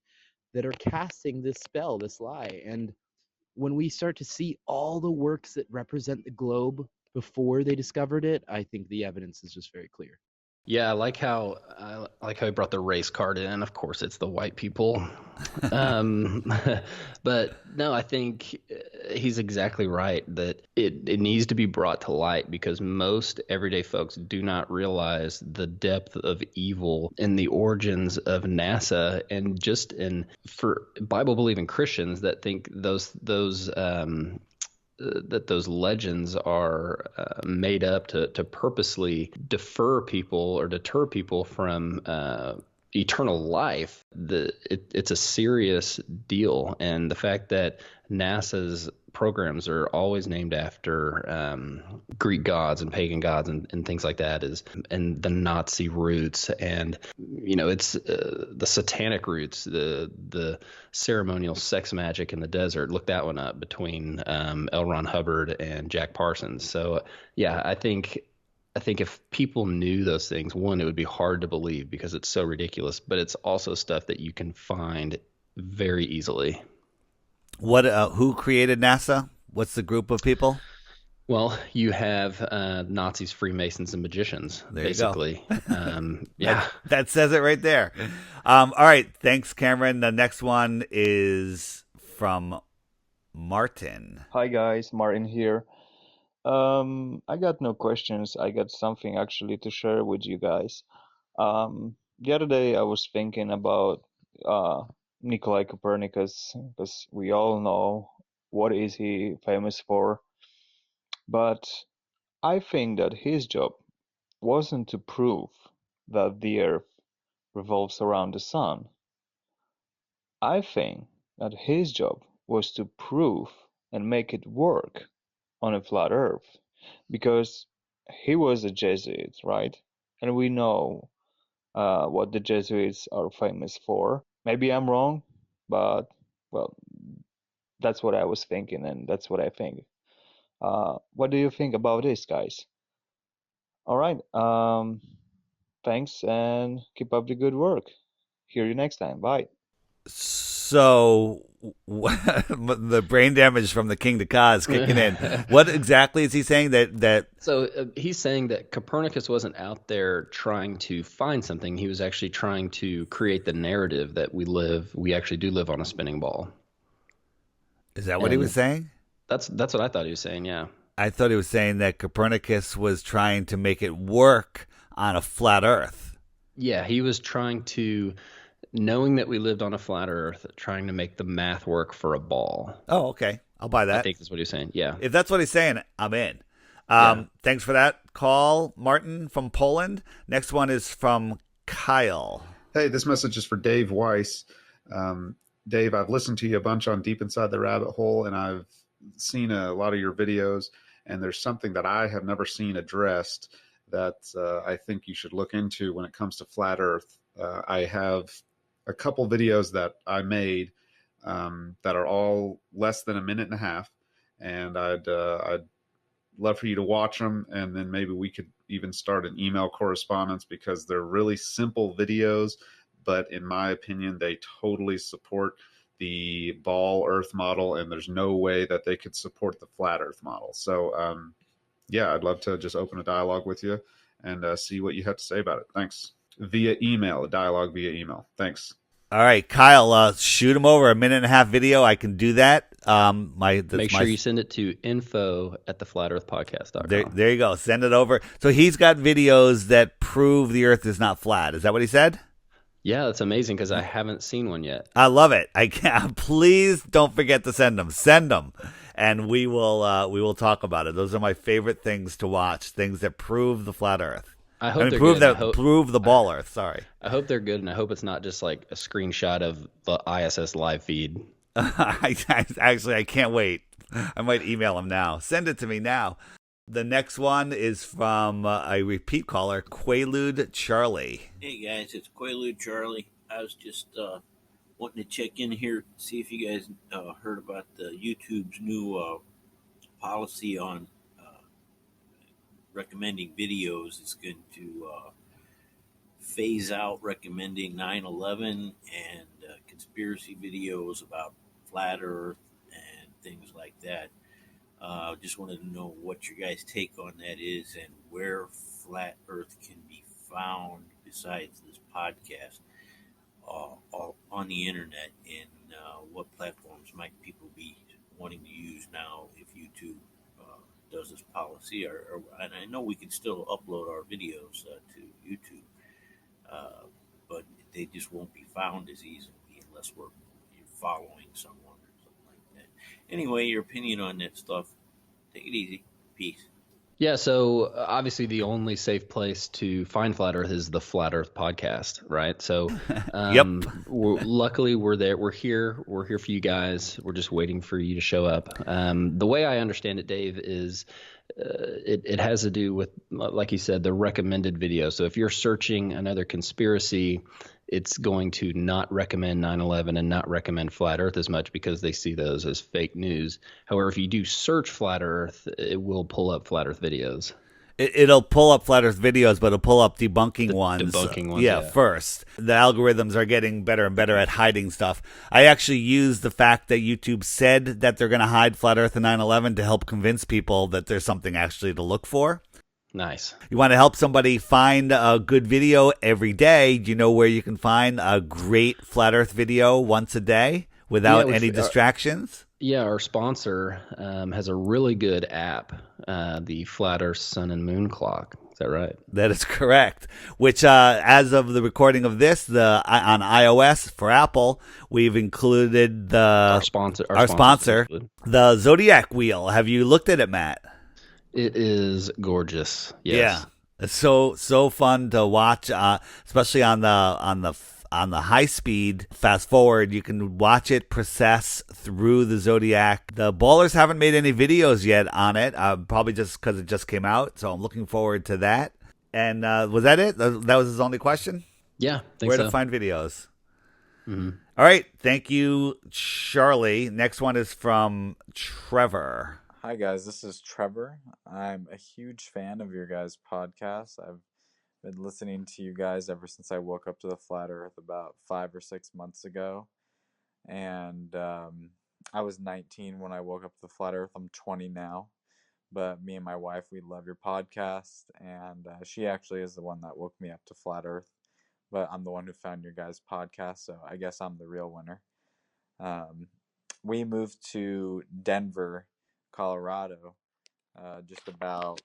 that are casting this spell, this lie. And when we start to see all the works that represent the globe before they discovered it, I think the evidence is just very clear. Yeah, I like how he brought the race card in. Of course, it's the white people. Um, but no, I think he's exactly right that it needs to be brought to light because most everyday folks do not realize the depth of evil in the origins of NASA and just for Bible believing Christians that think that those legends are made up to purposely deter people from eternal life. It's a serious deal, and the fact that NASA's programs are always named after Greek gods and pagan gods and things like that and the Nazi roots, and it's the satanic roots, the ceremonial sex magic in the desert. Look that one up between L. Ron Hubbard and Jack Parsons. So yeah, I think if people knew those things, one, it would be hard to believe because it's so ridiculous, but it's also stuff that you can find very easily. Who created NASA? What's the group of people? Well, you have Nazis, Freemasons, and magicians, there basically. You go. Yeah. That says it right there. All right. Thanks, Cameron. The next one is from Martin. Hi, guys. Martin here. I got no questions. I got something actually to share with you guys. The other day I was thinking about Nikolai Copernicus, because we all know what is he famous for. But I think that his job wasn't to prove that the Earth revolves around the sun. I think that his job was to prove and make it work on a flat Earth, because he was a Jesuit, right? And we know what the Jesuits are famous for. Maybe I'm wrong, but well, that's what I was thinking, and that's what I think. What do you think about this, guys? All right. Thanks, and keep up the good work. Hear you next time. Bye. So the brain damage from the King to Ka is kicking in. What exactly is he saying? So he's saying that Copernicus wasn't out there trying to find something. He was actually trying to create the narrative that we actually do live on a spinning ball. Is that what he was saying? That's what I thought he was saying, yeah. I thought he was saying that Copernicus was trying to make it work on a flat Earth. Yeah, he was trying to, knowing that we lived on a flat Earth, trying to make the math work for a ball. Oh, okay. I'll buy that. I think that's what he's saying, yeah. If that's what he's saying, I'm in. Thanks for that call, Martin from Poland. Next one is from Kyle. Hey, this message is for Dave Weiss. Dave, I've listened to you a bunch on Deep Inside the Rabbit Hole, and I've seen a lot of your videos, and there's something that I have never seen addressed that I think you should look into when it comes to flat Earth. I have a couple videos that I made that are all less than a minute and a half, and I'd love for you to watch them, and then maybe we could even start an email correspondence, because they're really simple videos, but in my opinion, they totally support the ball Earth model, and there's no way that they could support the flat Earth model. So, yeah, I'd love to just open a dialogue with you and see what you have to say about it. Thanks. Via email, a dialogue via email. Thanks. All right, Kyle, shoot him over a minute and a half video. I can do that. Make sure you send it to info@theflatearthpodcast.com. There you go. Send it over. So he's got videos that prove the Earth is not flat. Is that what he said? Yeah, that's amazing, because I haven't seen one yet. I love it. Please don't forget to send them. Send them, and we will talk about it. Those are my favorite things to watch. Things that prove the flat Earth. Prove the ball Earth. Sorry. I hope they're good, and I hope it's not just like a screenshot of the ISS live feed. I can't wait. I might email him now. Send it to me now. The next one is from a repeat caller, Quaalude Charlie. Hey guys, it's Quaalude Charlie. I was just wanting to check in here, see if you guys heard about the YouTube's new policy on recommending videos. It's going to phase out recommending 9/11 and conspiracy videos about flat Earth and things like that. Just wanted to know what your guys' take on that is and where flat Earth can be found besides this podcast on the internet, and what platforms might people be wanting to use now if YouTube does this policy. And I know we can still upload our videos to YouTube, but they just won't be found as easily unless you're following someone or something like that. Anyway, your opinion on that stuff. Take it easy. Peace. Yeah, so obviously the only safe place to find Flat Earth is the Flat Earth podcast, right? So luckily we're there. We're here. We're here for you guys. We're just waiting for you to show up. The way I understand it, Dave, is it has to do with, like you said, the recommended video. So if you're searching another conspiracy, it's going to not recommend 9/11 and not recommend Flat Earth as much because they see those as fake news. However, if you do search Flat Earth, it will pull up Flat Earth videos. It'll pull up Flat Earth videos, but it'll pull up debunking ones. Debunking ones, yeah, first. The algorithms are getting better and better at hiding stuff. I actually used the fact that YouTube said that they're going to hide Flat Earth and 9/11 to help convince people that there's something actually to look for. Nice. You want to help somebody find a good video every day. Do you know where you can find a great Flat Earth video once a day without any distractions? Yeah, our sponsor has a really good app, the Flat Earth Sun and Moon Clock. Is that right? That is correct. Which, as of the recording of this, on iOS for Apple, we've included our sponsor, the Zodiac Wheel. Have you looked at it, Matt? It is gorgeous. Yes. Yeah, it's so fun to watch, especially on the high speed fast forward. You can watch it process through the Zodiac. The ballers haven't made any videos yet on it, probably just because it just came out. So I'm looking forward to that. And was that it? That was his only question? Yeah, where to find videos. Mm-hmm. All right, thank you, Charlie. Next one is from Trevor. Hi guys, this is Trevor. I'm a huge fan of your guys' podcast. I've been listening to you guys ever since I woke up to the flat Earth about 5 or 6 months ago. And I was 19 when I woke up to the flat Earth. I'm 20 now. But me and my wife, we love your podcast. And she actually is the one that woke me up to flat Earth. But I'm the one who found your guys' podcast, so I guess I'm the real winner. We moved to Denver, Colorado, just about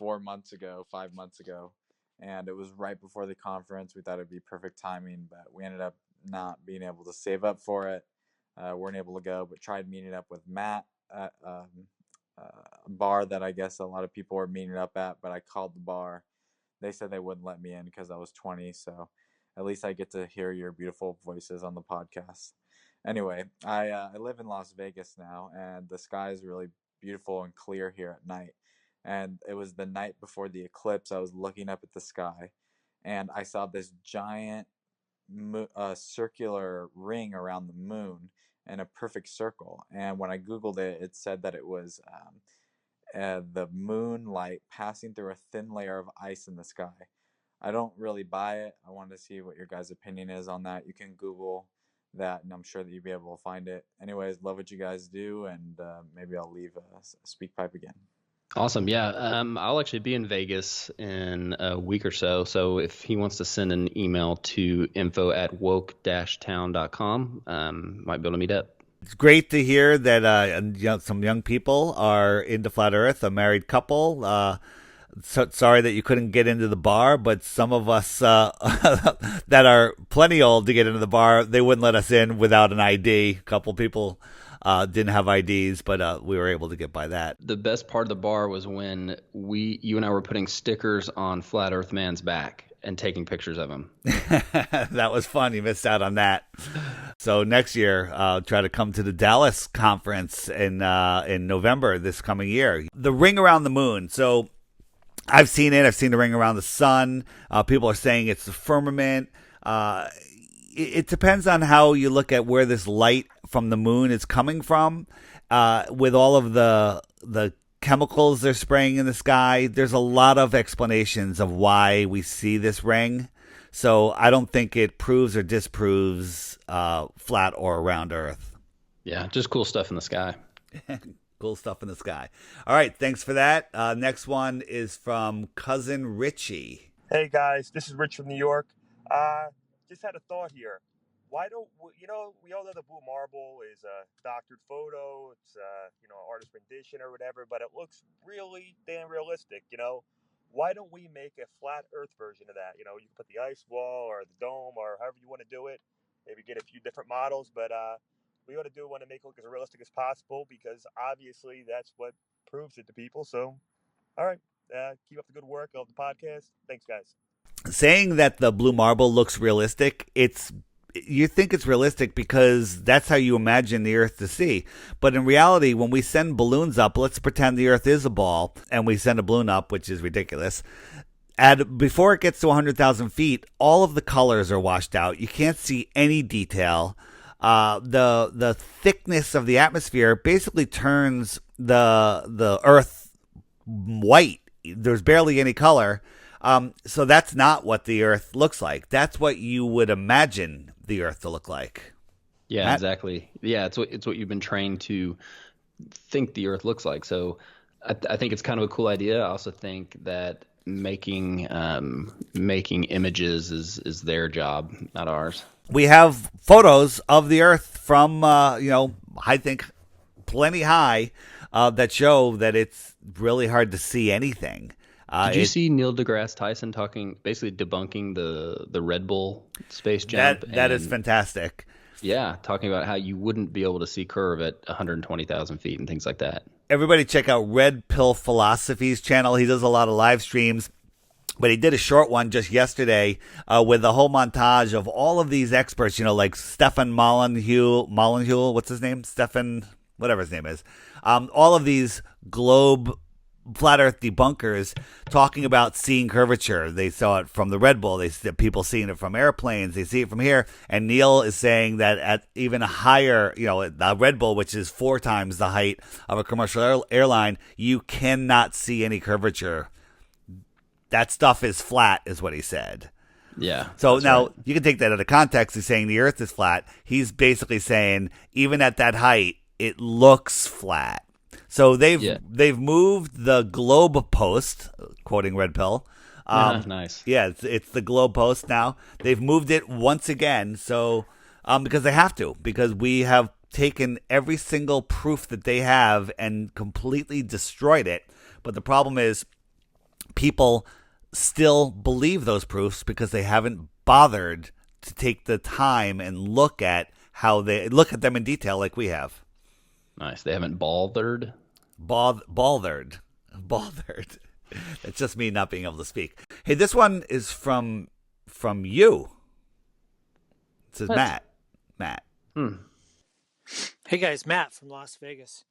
5 months ago, and it was right before the conference. We thought it'd be perfect timing, but we ended up not being able to save up for it. Weren't able to go, but tried meeting up with Matt at a bar that I guess a lot of people were meeting up at, but I called the bar. They said they wouldn't let me in because I was 20, so at least I get to hear your beautiful voices on the podcast. Anyway, I live in Las Vegas now, and the sky is really beautiful and clear here at night. And it was the night before the eclipse. I was looking up at the sky, and I saw this giant circular ring around the moon in a perfect circle. And when I Googled it, it said that it was the moonlight passing through a thin layer of ice in the sky. I don't really buy it. I wanted to see what your guys' opinion is on that. You can Google that, and I'm sure that you'll be able to find it. Anyways, love what you guys do, and maybe I'll leave Speakpipe again. Awesome. Yeah. I'll actually be in Vegas in a week or so. So if he wants to send an email to info@woke-town.com, might be able to meet up. It's great to hear that some young people are into Flat Earth, a married couple. Sorry that you couldn't get into the bar, but some of us that are plenty old to get into the bar, they wouldn't let us in without an ID. A couple people didn't have IDs, but we were able to get by that. The best part of the bar was when you and I were putting stickers on Flat Earth Man's back. and taking pictures of them. That was fun. You missed out on that. So next year, try to come to the Dallas conference in November this coming year. The ring around the moon. So I've seen it. I've seen the ring around the sun. People are saying it's the firmament. It depends on how you look at where this light from the moon is coming from. With all of the chemicals they're spraying in the sky, there's a lot of explanations of why we see this ring. So I don't think it proves or disproves flat or round Earth. Yeah, just cool stuff in the sky. Cool stuff in the sky. All right, thanks for that. Next one is from Cousin Richie. Hey guys, this is Rich from New York. Just had a thought here. Why don't we all know the blue marble is a doctored photo. It's artist rendition or whatever, but it looks really damn realistic. Why don't we make a flat Earth version of that? You can put the ice wall or the dome or however you want to do it. Maybe get a few different models, but we ought to do one to make it look as realistic as possible because obviously that's what proves it to people. So, all right, keep up the good work of the podcast. Thanks, guys. Saying that the blue marble looks realistic, you think it's realistic because that's how you imagine the Earth to see. But in reality, when we send balloons up, let's pretend the Earth is a ball, and we send a balloon up, which is ridiculous. Before it gets to 100,000 feet, all of the colors are washed out. You can't see any detail. The thickness of the atmosphere basically turns the Earth white. There's barely any color. So that's not what the Earth looks like. That's what you would imagine the Earth to look like. Yeah, Matt? exactly. Yeah, it's what you've been trained to think the Earth looks like. So I think it's kind of a cool idea. I also think that making images is their job, not ours. We have photos of the Earth from I think plenty high that show that it's really hard to see anything. Did you see Neil deGrasse Tyson basically debunking the Red Bull space jump? That is fantastic. Yeah, talking about how you wouldn't be able to see curve at 120,000 feet and things like that. Everybody check out Red Pill Philosophy's channel. He does a lot of live streams, but he did a short one just yesterday with a whole montage of all of these experts, like Stefan Molyneux, what's his name? Stefan, whatever his name is. All of these flat Earth debunkers talking about seeing curvature. They saw it from the Red Bull. They see people seeing it from airplanes. They see it from here. And Neil is saying that at even a higher, the Red Bull, which is 4 times the height of a commercial airline, you cannot see any curvature. That stuff is flat, is what he said. Yeah. So now you can take that out of context. He's saying the Earth is flat. He's basically saying even at that height, it looks flat. So they've moved the globe post, quoting Red Pill. Nice. Yeah, it's the globe post now. They've moved it once again. So because they have to, because we have taken every single proof that they have and completely destroyed it. But the problem is people still believe those proofs because they haven't bothered to take the time and look at them in detail like we have. Nice. They haven't bothered. Bothered. That's just me not being able to speak. Hey, this one is from you. It says What? Matt. Hey guys, Matt from Las Vegas.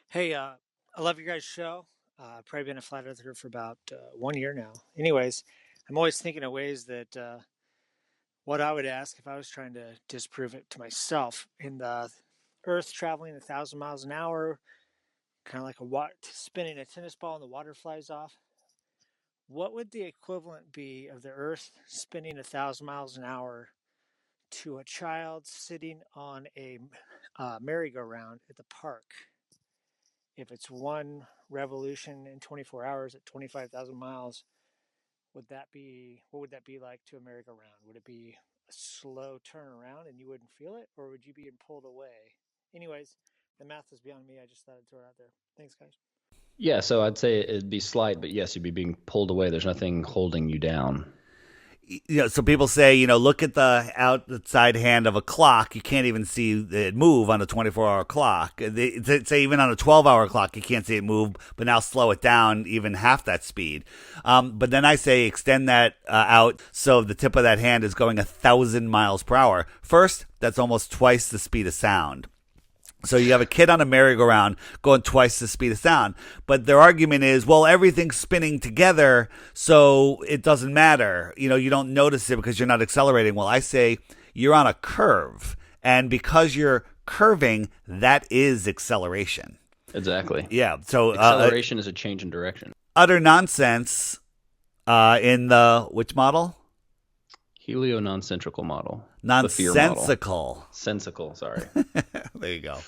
Hey, I love your guys' show. I've probably been a flat earther for about 1 year now. Anyways, I'm always thinking of ways that what I would ask if I was trying to disprove it to myself. In the Earth traveling 1,000 miles an hour, kind of like spinning a tennis ball and the water flies off. What would the equivalent be of the Earth spinning 1,000 miles an hour to a child sitting on a merry-go-round at the park? If it's one revolution in 24 hours at 25,000 miles, what would that be like to a merry-go-round? Would it be a slow turn around and you wouldn't feel it, or would you be pulled away? Anyways, the math is beyond me. I just thought I'd throw it out there. Thanks, guys. Yeah, so I'd say it'd be slight, but yes, you'd be being pulled away. There's nothing holding you down. So people say, look at the outside hand of a clock. You can't even see it move on a 24-hour clock. They say even on a 12-hour clock, you can't see it move, but now slow it down even half that speed. But then I say extend that out so the tip of that hand is going 1,000 miles per hour. First, that's almost twice the speed of sound. So you have a kid on a merry-go-round going twice the speed of sound. But their argument is, well, everything's spinning together, so it doesn't matter. You don't notice it because you're not accelerating. Well, I say you're on a curve. And because you're curving, that is acceleration. Exactly. Yeah. So acceleration is a change in direction. Utter nonsense in the which model? Heliononsensical model. Nonsensical. Sensical, sorry. There you go.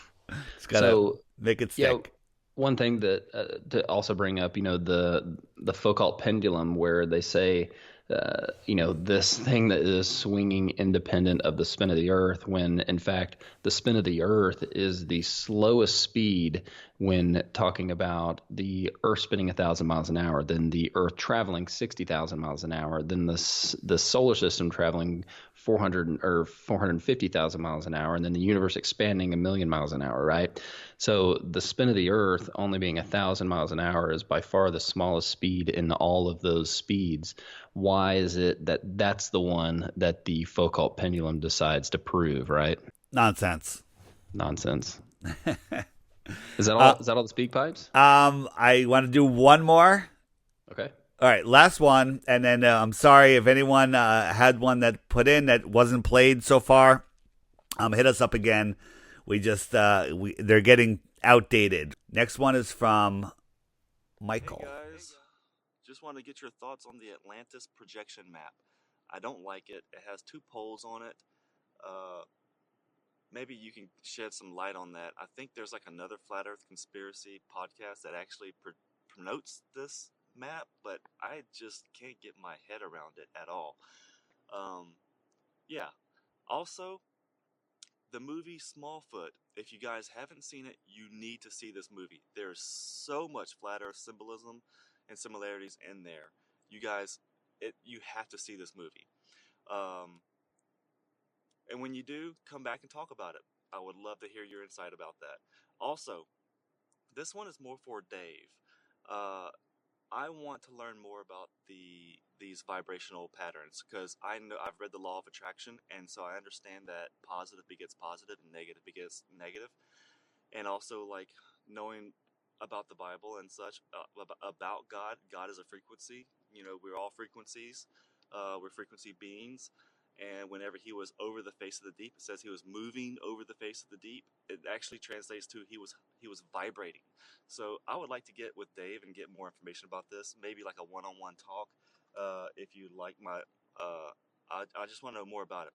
It's got to make it stick. One thing that to also bring up, the Foucault pendulum, where they say, this thing that is swinging independent of the spin of the Earth, when in fact the spin of the Earth is the slowest speed when talking about the Earth spinning 1,000 miles an hour, then the Earth traveling 60,000 miles an hour, then the solar system traveling 400 or 450,000 miles an hour, and then the universe expanding 1,000,000 miles an hour, right? So the spin of the Earth only being 1,000 miles an hour is by far the smallest speed in all of those speeds. Why is it that that's the one that the Foucault pendulum decides to prove, right? Nonsense. Is that all? Is that all the speak pipes? I want to do one more. Okay. All right, last one, and then I'm sorry if anyone had one that put in that wasn't played so far. Hit us up again. We just they're getting outdated. Next one is from Michael. Hey guys, just want to get your thoughts on the Atlantis projection map. I don't like it. It has 2 poles on it. Maybe you can shed some light on that. I think there's like another Flat Earth conspiracy podcast that actually promotes this map, but I just can't get my head around it at all. Yeah. Also, the movie Smallfoot. If you guys haven't seen it, you need to see this movie. There's so much Flat Earth symbolism and similarities in there. You guys, you have to see this movie. And when you do, come back and talk about it. I would love to hear your insight about that. Also, this one is more for Dave. I want to learn more about these vibrational patterns, because I know I've read the law of attraction, and so I understand that positive begets positive and negative begets negative. And also, like, knowing about the Bible and such, about God. God is a frequency. We're all frequencies. We're frequency beings. And whenever he was over the face of the deep, it says he was moving over the face of the deep. It actually translates to he was vibrating. So I would like to get with Dave and get more information about this. Maybe like a one-on-one talk. If you like my, I just want to know more about it.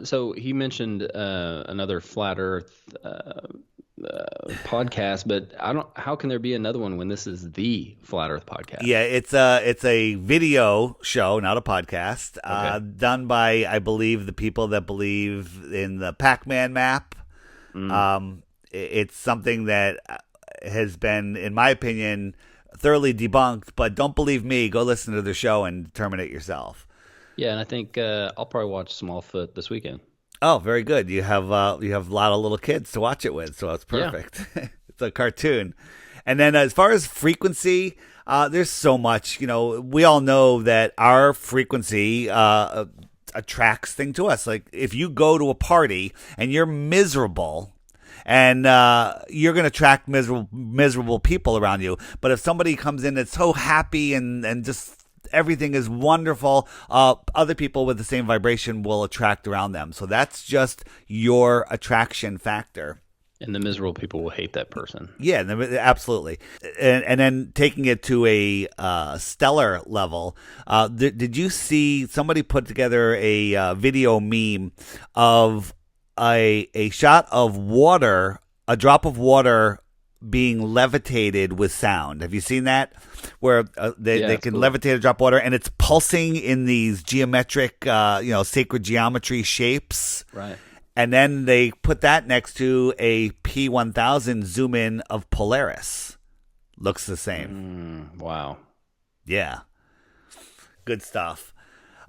So he mentioned another Flat Earth podcast, but how can there be another one when this is the Flat Earth podcast? Yeah, it's a video show, not a podcast, done by, I believe, the people that believe in the Pac-Man map. It's something that has been, in my opinion, thoroughly debunked, but don't believe me. Go listen to the show and determine it yourself. Yeah, and I think I'll probably watch Smallfoot this weekend. Oh, very good. You have a lot of little kids to watch it with, so it's perfect. Yeah. It's a cartoon. And then as far as frequency, there's so much. We all know that our frequency attracts things to us. Like if you go to a party and you're miserable, and you're going to attract miserable people around you. But if somebody comes in that's so happy and just everything is wonderful, other people with the same vibration will attract around them. So that's just your attraction factor. And the miserable people will hate that person. Yeah, absolutely. And then taking it to a stellar level, did you see somebody put together a video meme of a shot of water, a drop of water being levitated with sound? Have you seen that? Where they can levitate a drop of water and it's pulsing in these geometric, sacred geometry shapes. Right. And then they put that next to a P1000 zoom in of Polaris. Looks the same. Wow. Yeah. Good stuff.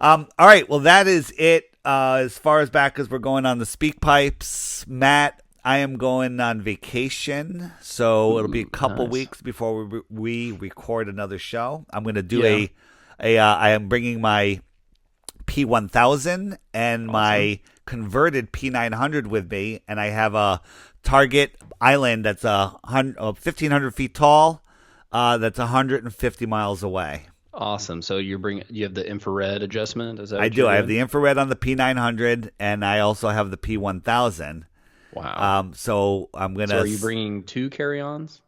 All right. Well, that is it. As far as back as we're going on the Speakpipes, Matt, I am going on vacation, so it'll be a couple weeks before we record another show. I'm going to do I am bringing my P1000 and my converted P900 with me, and I have a target island that's 1,500 feet tall. That's 150 miles away. Awesome. So you have the infrared adjustment? Is that what I do. I have the doing? infrared on the P900, and I also have the P1000. Wow. So I'm gonna. So are you bringing 2 carry-ons?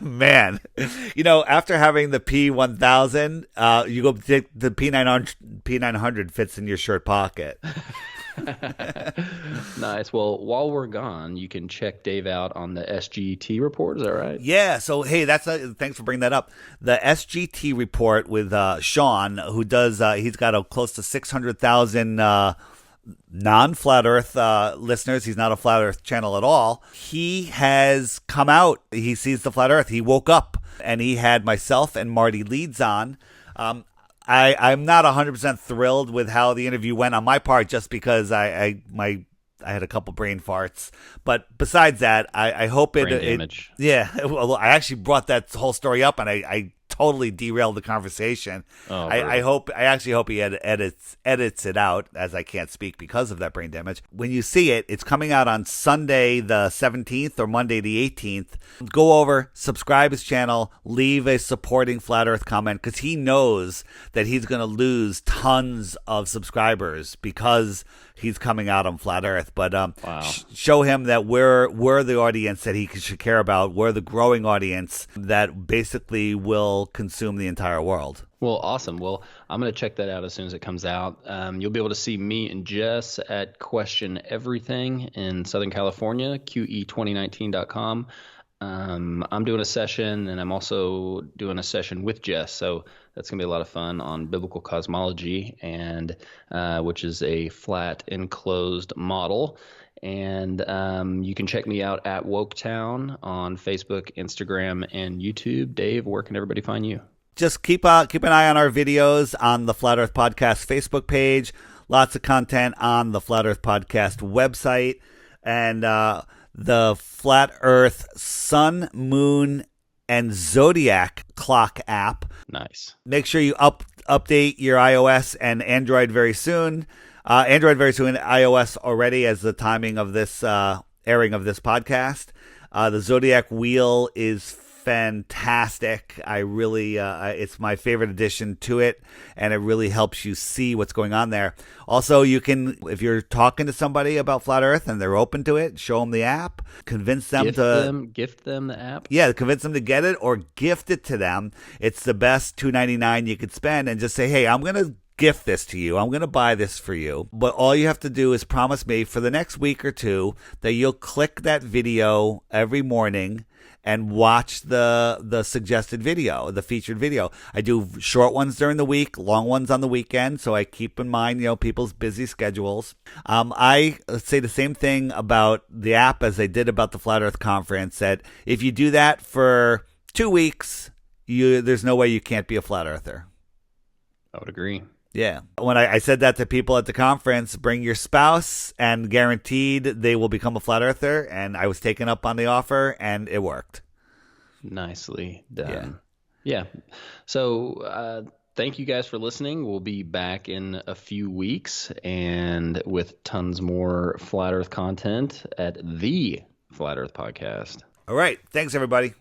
Man, after having the P1000, you go take the P900 fits in your shirt pocket. Nice. Well, while we're gone, you can check Dave out on the SGT report. Is that right? Yeah. So, hey, thanks for bringing that up. The SGT report with Sean, who does, he's got close to 600,000 non-Flat Earth listeners. He's not a Flat Earth channel at all. He has come out. He sees the Flat Earth. He woke up and he had myself and Marty Leeds on. I'm not 100% thrilled with how the interview went on my part, just because I had a couple brain farts. But besides that, I hope Brain damage. Yeah, well, I actually brought that whole story up, and I totally derailed the conversation. I actually hope he edits it out, as I can't speak because of that brain damage. When you see it, it's coming out on Sunday the 17th or Monday the 18th. Go over, subscribe his channel, leave a supporting Flat Earth comment, because he knows that he's going to lose tons of subscribers because he's coming out on Flat Earth. But show him that we're the audience that he should care about. We're the growing audience that basically will consume the entire world. Well, awesome. Well, I'm going to check that out as soon as it comes out. You'll be able to see me and Jess at Question Everything in Southern California, QE2019.com. I'm doing a session, and I'm also doing a session with Jess, so that's going to be a lot of fun on biblical cosmology, and which is a flat enclosed model. And you can check me out at Woketown on Facebook, Instagram, and YouTube. Dave, where can everybody find you? Just keep an eye on our videos on the Flat Earth Podcast Facebook page. Lots of content on the Flat Earth Podcast website, and the Flat Earth Sun, Moon, and Zodiac clock app. Nice. Make sure you update your iOS and Android very soon. Android very soon, iOS already as the timing of this airing of this podcast. The Zodiac wheel is fantastic. I really, it's my favorite addition to it, and it really helps you see what's going on there. Also, you can, if you're talking to somebody about Flat Earth and they're open to it, show them the app, convince them gift them the app. Yeah, convince them to get it or gift it to them. It's the best $2.99 you could spend, and just say, hey, I'm going to gift this to you. I'm going to buy this for you. But all you have to do is promise me for the next week or two that you'll click that video every morning and watch the suggested video, the featured video. I do short ones during the week, long ones on the weekend, so I keep in mind, people's busy schedules. I say the same thing about the app as I did about the Flat Earth Conference, that if you do that for 2 weeks, there's no way you can't be a Flat Earther. I would agree. Yeah. When I said that to people at the conference, bring your spouse, and guaranteed they will become a Flat Earther. And I was taken up on the offer, and it worked. Nicely done. Yeah. So thank you guys for listening. We'll be back in a few weeks and with tons more Flat Earth content at the Flat Earth Podcast. All right. Thanks, everybody.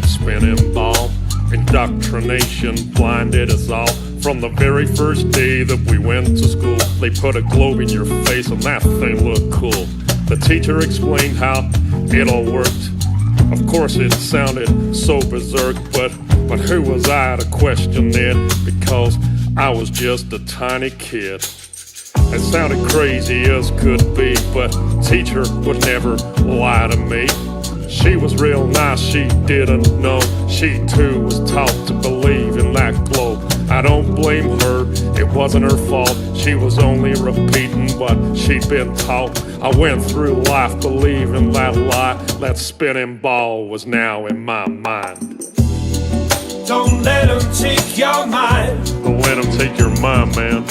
Spinning ball, indoctrination blinded us all. From the very first day that we went to school, they put a globe in your face and that thing looked cool. The teacher explained how it all worked. Of course it sounded so berserk, but who was I to question it? Because I was just a tiny kid. It sounded crazy as could be, but teacher would never lie to me. She was real nice, she didn't know. She too was taught to believe in that globe. I don't blame her, it wasn't her fault. She was only repeating what she'd been taught. I went through life believing that lie. That spinning ball was now in my mind. Don't let them take your mind. Don't let them take your mind, man.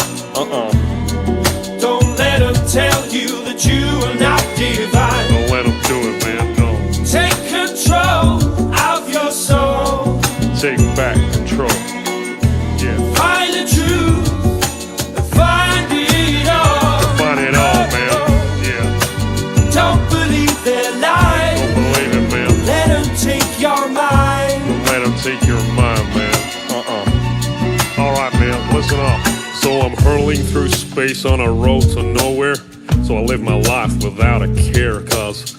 Don't let them tell you that you are not divine. Don't let them do it, man, no. Take control of your soul. Take back control. Yeah. Find the truth. Find it all. Find it all, man. Yeah. Don't believe their lies. Don't believe it, man. Let them take your mind. Don't let them take your mind, man. Alright, man, listen up. So I'm hurling through space on a road to nowhere. So I live my life without a care, cause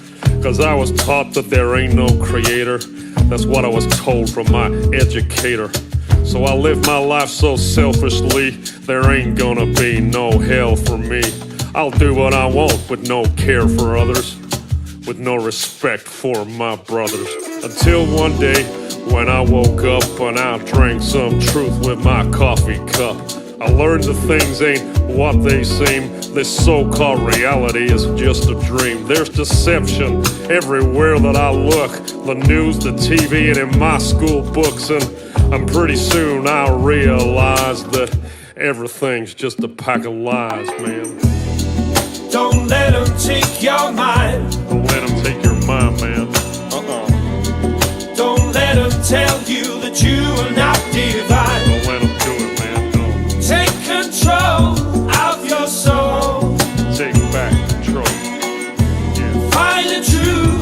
I was taught that there ain't no creator. That's what I was told from my educator. So I live my life so selfishly, there ain't gonna be no hell for me. I'll do what I want with no care for others, with no respect for my brothers. Until one day when I woke up and I drank some truth with my coffee cup. I learned that things ain't what they seem. This so-called reality is just a dream. There's deception everywhere that I look. The news, the TV, and in my school books. And pretty soon I'll realize that everything's just a pack of lies, man. Don't let them take your mind. Don't let them take your mind, man. Don't let them tell you that you are not divine. Don't let them do it, man. No. Take control of your soul. Take back control. Yeah. Find the truth.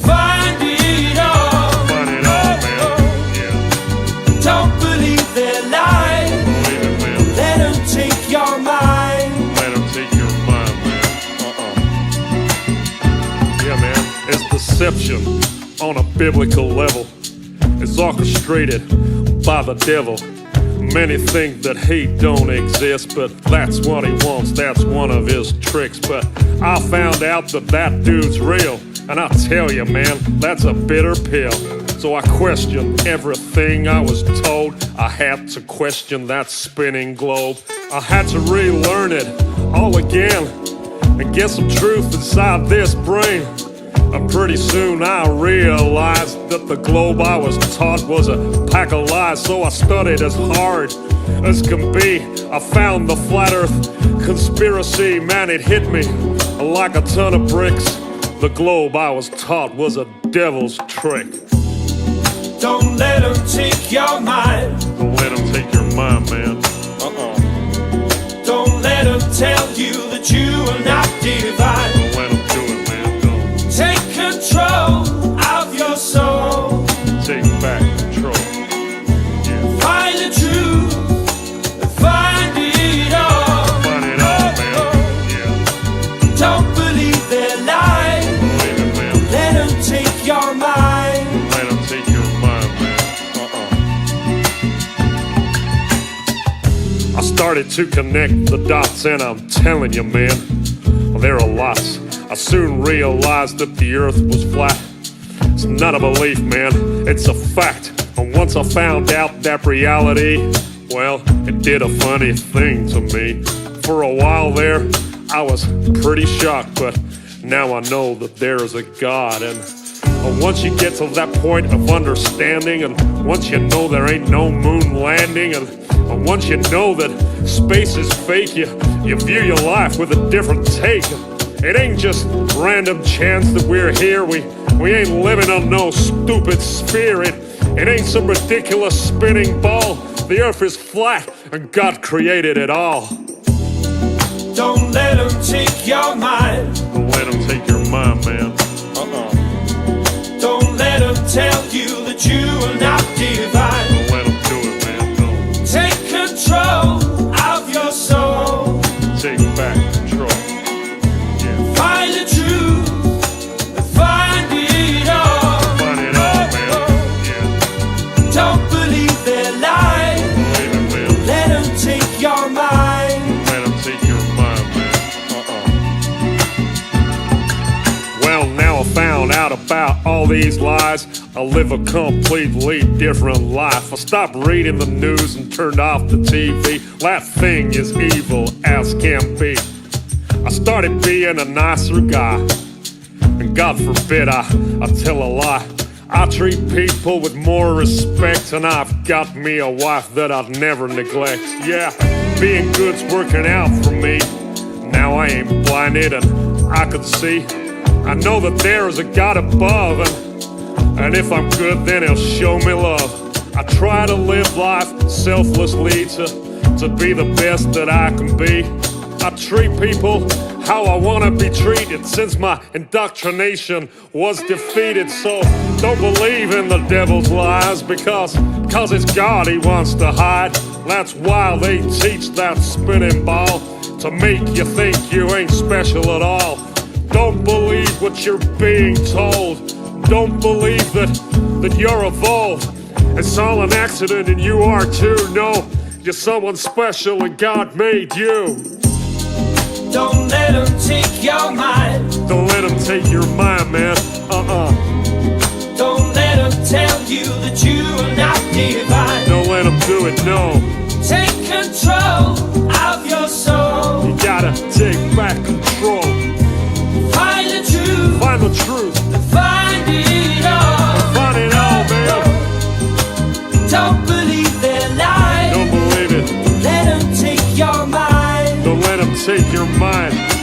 Find it all. Find it all, man. Yeah. Don't believe their lies. Don't believe it, man. Let them take your mind. Let them take your mind, man. Yeah, man. It's deception on a biblical level. It's orchestrated by the devil. Many think that hate don't exist, but that's what he wants, that's one of his tricks. But I found out that dude's real, and I tell you, man, that's a bitter pill. So I questioned everything I was told. I had to question that spinning globe. I had to relearn it all again and get some truth inside this brain. And pretty soon I realized that the globe I was taught was a pack of lies. So I studied as hard as can be. I found the flat earth conspiracy. Man, it hit me like a ton of bricks. The globe I was taught was a devil's trick. Don't let them take your mind. Don't let them take your mind, man. Don't let them tell you that you are not divine. Don't let them do it, man. Don't. Take control of your soul. Take back control. Yeah. Find the truth. Find it all. Find it all, man. Yeah. Don't believe their lies. Don't believe it, man. Let them take your mind. Let them take your mind, man. I started to connect the dots, and I'm telling you, man, there are lots. I soon realized that the earth was flat. It's not a belief, man, it's a fact. And once I found out that reality, well, it did a funny thing to me. For a while there, I was pretty shocked, but now I know that there is a God. And once you get to that point of understanding, and once you know there ain't no moon landing, and once you know that space is fake, you view your life with a different take. It ain't just random chance that we're here. We ain't living on no stupid sphere. It ain't some ridiculous spinning ball. The earth is flat and God created it all. Don't let them take your mind. Don't let them take your mind, man. Don't let them tell you that you are not divine. Don't let them do it, man. Don't. Take control of your soul. Take back control. Yeah. Find the truth. Find it all. Find it all, man. Yeah. Don't believe their lies. Don't believe it, man. Let all these lies, I live a completely different life. I stopped reading the news and turned off the TV. That thing is evil as can be. I started being a nicer guy, and God forbid I tell a lie. I treat people with more respect, and I've got me a wife that I'd never neglect. Yeah, being good's working out for me. Now I ain't blinded and I could see. I know that there is a God above, and if I'm good, then he'll show me love. I try to live life selflessly to be the best that I can be. I treat people how I want to be treated since my indoctrination was defeated. So don't believe in the devil's lies because it's God he wants to hide. That's why they teach that spinning ball, to make you think you ain't special at all. Don't believe what you're being told. Don't believe that you're evolved. It's all an accident and you are too. No, you're someone special and God made you. Don't let them take your mind. Don't let them take your mind, man. Don't let them tell you that you are not divine. Don't let them do it, no. Take control of your soul. You gotta take back control. Find the truth. Find the truth. Find it all. Find it all, man. Don't believe their lies. Don't believe it. Let them take your mind. Don't let them take your mind.